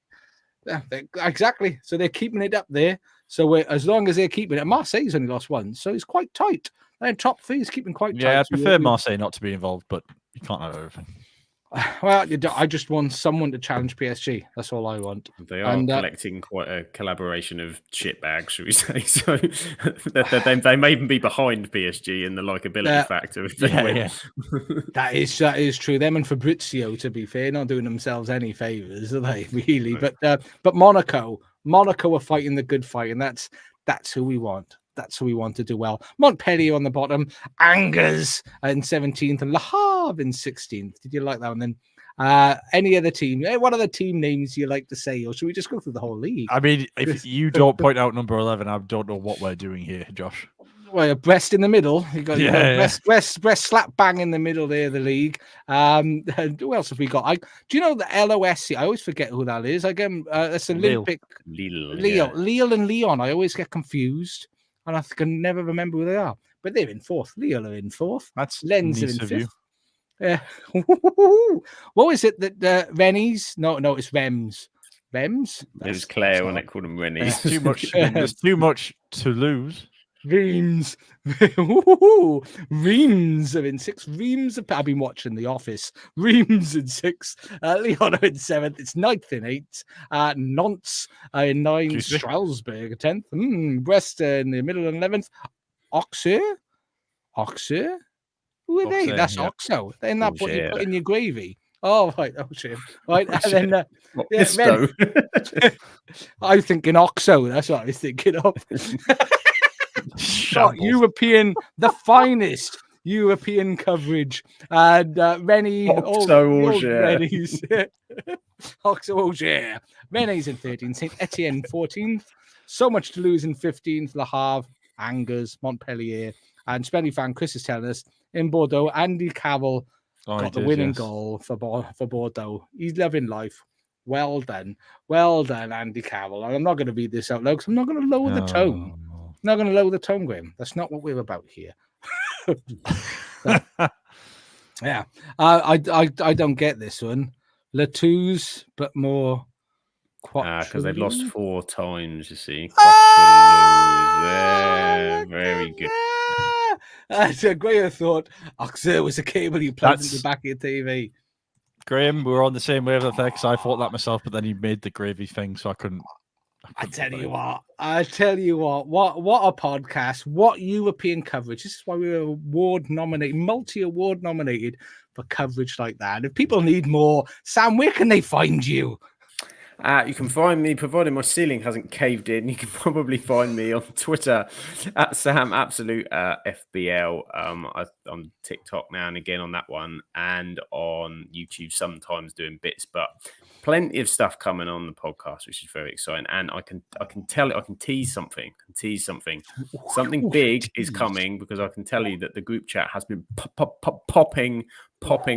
Exactly. So they're keeping it up there. So as long as they're keeping it, Marseille's only lost 1. So it's quite tight. And top 3 is keeping quite tight. Yeah, I prefer Marseille not to be involved, but you can't have everything. Well, I just want someone to challenge PSG. That's all I want. They are collecting quite a collaboration of shitbags, should we say? So they may even be behind PSG in the likability factor. If they win. That is true. Them and Fabrizio, to be fair, not doing themselves any favors, are they? Really? No. But Monaco are fighting the good fight, and that's who we want. That's who we want to do well. Montpellier on the bottom, Angers in 17th, and Le Havre in 16th. Did you like that one? Then any other team? What other team names do you like to say, or should we just go through the whole league? I mean, if you don't point out number 11, I don't know what we're doing here, Josh. Well, Brest in the middle. You got Brest slap bang in the middle there of the league. And who else have we got? Do you know the LOSC? I always forget who that is. Again, that's Olympic Lille and Lyon. I always get confused, and I can never remember who they are. But they're in fourth. Lille are in fourth. That's Lens nice are in of fifth. you. What was it that Rennies? No, it's Rems. Rems. It was Claire when they called them Rennies. Too much. There's too much to lose. Reims. Reims are in sixth. I've been watching The Office. Reims in sixth. Lyon are in seventh. It's ninth in eighth. Nantes in ninth. Strasbourg 10th. Brest in the middle and 11th. Auxerre? Who are they? That's Oxo. Isn't that what you put in your gravy? Oh, right. Oh, shit. Right. And then, I'm thinking Oxo. That's what I was thinking of. European, the finest European coverage. And Rennie. Oxo Auxerre. Rennes in 13th. St. Etienne 14th. So much to lose in 15th. Le Havre, Angers, Montpellier. And Spenny fan Chris is telling us in Bordeaux, Andy Carroll got the winning goal for Bordeaux. He's loving life. Well done, Andy Carroll. And I'm not going to read this out loud because I'm not going to lower the tone. I'm not going to lower the tone, Graham. That's not what we're about here. Yeah, I don't get this one. Latou's, but more. Because they've lost 4 times. You see, very good. That's a great thought. Auxerre was a cable you plugged in the back of your TV. Graham, we were on the same wavelength there because I thought that myself, but then he made the gravy thing, so I couldn't. I tell you what, what a podcast, what European coverage. This is why we were multi-award nominated for coverage like that. If people need more, Sam, where can they find you? You can find me, provided my ceiling hasn't caved in. You can probably find me on Twitter at SamAbsolute FBL. I'm on TikTok now and again on that one, and on YouTube sometimes doing bits, but plenty of stuff coming on the podcast, which is very exciting. And I can tease something. Something big is coming, because I can tell you that the group chat has been popping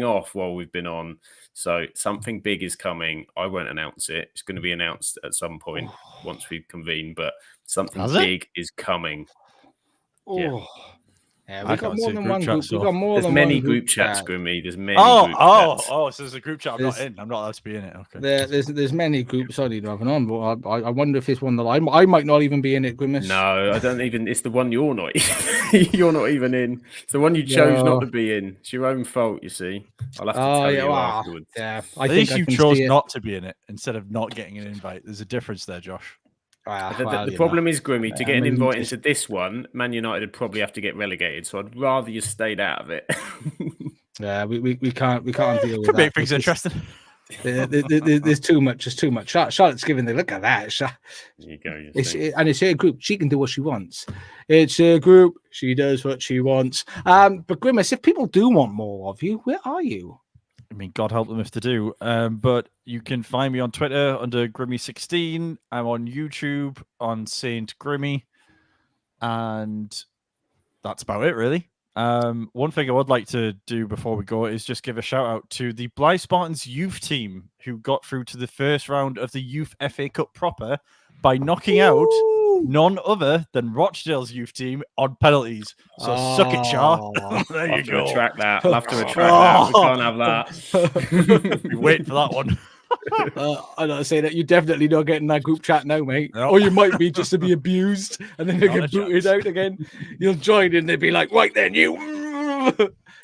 off while we've been on. So something big is coming. I won't announce it. It's going to be announced at some point once we convene, but something big is coming. Yeah, we've got more than one group. We've got more There's than many one group chats, Grimmy. There's many group chats. So there's a group chat I'm not in. I'm not allowed to be in it. Okay. There's many groups I need to have on, but I wonder if it's one that I might not even be in it, Grimace. No, I don't even. It's the one you're not. You're not even in. It's the one you chose not to be in. It's your own fault, you see. I'll have to tell you afterwards. Yeah, At least you chose not to be in it instead of not getting an invite. There's a difference there, Josh. The problem is, Grimmy, to get an invite into this one, Man United would probably have to get relegated. So I'd rather you stayed out of it. Yeah, we can't deal with Could that. make things interesting. There's too much. There's too much. Charlotte's giving the look at that. There you go. It's her group. She can do what she wants. It's her group. She does what she wants. But Grimace, if people do want more of you, where are you? I mean, God help them if they do. But you can find me on Twitter under Grimmy16. I'm on YouTube on Saint Grimmy. And that's about it, really. One thing I would like to do before we go is just give a shout out to the Blythe Spartans youth team, who got through to the first round of the Youth FA Cup proper by knocking out none other than Rochdale's youth team on penalties. So suck it, Char. There you go. I'll have to retract that. We can't have that. Be waiting for that one. I'm not saying that you're definitely not getting that group chat now, mate. Nope. Or you might be just to be abused and then you get booted out again. You'll join in, they'll be like, right then, you.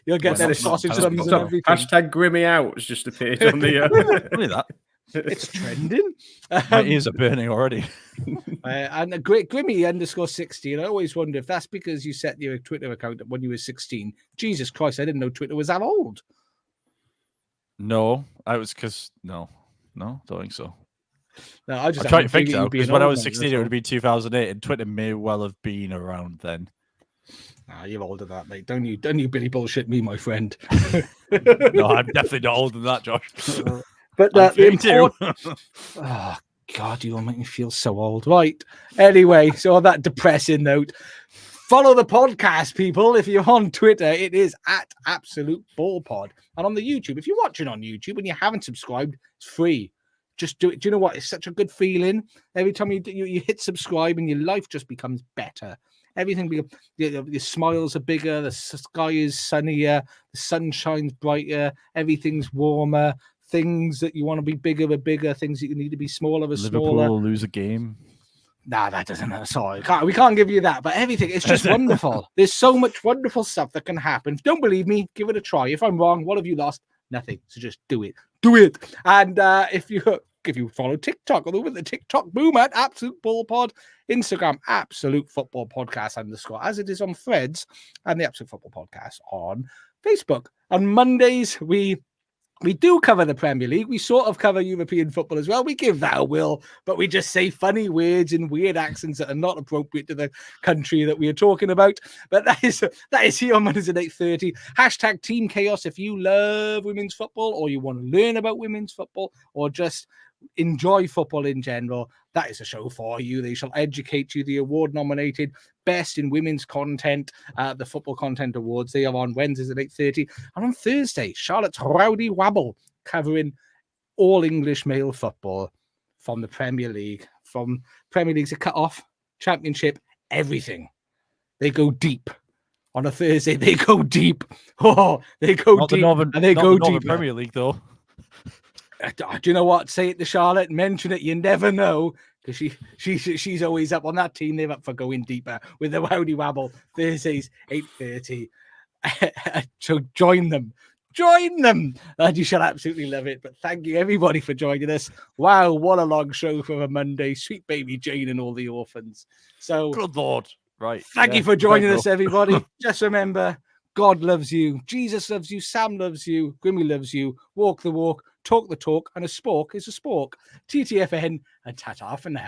You'll get them Well, sausage that's buns and not- everything. Hashtag Grimmy out has just appeared on the. Only that. It's trending. My ears are burning already. And a great Grimmy _16. I always wonder if that's because you set your Twitter account up when you were 16. Jesus Christ, I didn't know Twitter was that old. No, I was because no, don't think so. No, I just I'm trying to haven't think figured now you because being when I old, was mate, 16, that's it would all. have been 2008, and Twitter may well have been around then. Nah, you're older than that, mate. Don't you Billy bullshit me, my friend. No, I'm definitely not older than that, Josh. But I'm the 32. important... Oh, God, you all make me feel so old. Right. Anyway, so on that depressing note, follow the podcast, people. If you're on Twitter, it is at Absolute Ball Pod. And on the YouTube, if you're watching on YouTube and you haven't subscribed, it's free. Just do it. Do you know what? It's such a good feeling. Every time you hit subscribe and your life just becomes better. Everything, your smiles are bigger, the sky is sunnier, the sun shines brighter, everything's warmer. Things that you want to be bigger are bigger. Things that you need to be smaller are Liverpool smaller. lose a game. Nah, that doesn't matter. Sorry, we can't give you that. But everything, it's just wonderful. There's so much wonderful stuff that can happen. If you don't believe me, give it a try. If I'm wrong, what have you lost? Nothing. So just do it. Do it. And if you follow TikTok, over the TikTok boom at Absolute Ball Pod, Instagram Absolute Football Podcast _ as it is on Threads, and the Absolute Football Podcast on Facebook. On Mondays, we do cover the Premier League. We sort of cover European football as well. We give that a will, but we just say funny words in weird accents that are not appropriate to the country that we are talking about. But that is here on Mondays at 8:30. Hashtag Team Chaos if you love women's football or you want to learn about women's football or just enjoy football in general. That is a show for you. They shall educate you. The award-nominated Best in Women's Content, the Football Content Awards. They are on Wednesdays at 8:30. And on Thursday, Charlotte's Rowdy Wabble, covering all English male football from the Premier League. From Premier League's a cut-off, Championship, everything. They go deep. On a Thursday, they go deep. Oh, they go Not deep. the Northern, and they not go the Northern deep. Premier League, though. Do you know what? Say it to Charlotte, mention it. You never know, because she's always up on that team. They're up for going deeper with the Rowdy Wabble Thursdays 8:30. So join them, and you shall absolutely love it. But thank you everybody for joining us. Wow, what a long show for a Monday. Sweet baby Jane and all the orphans. So Good Lord. Right. thank you for joining us, everybody. Just remember, God loves you, Jesus loves you, Sam loves you, Grimmy loves you. Walk the walk, talk the talk, and a spork is a spork. TTFN and ta-ta for now.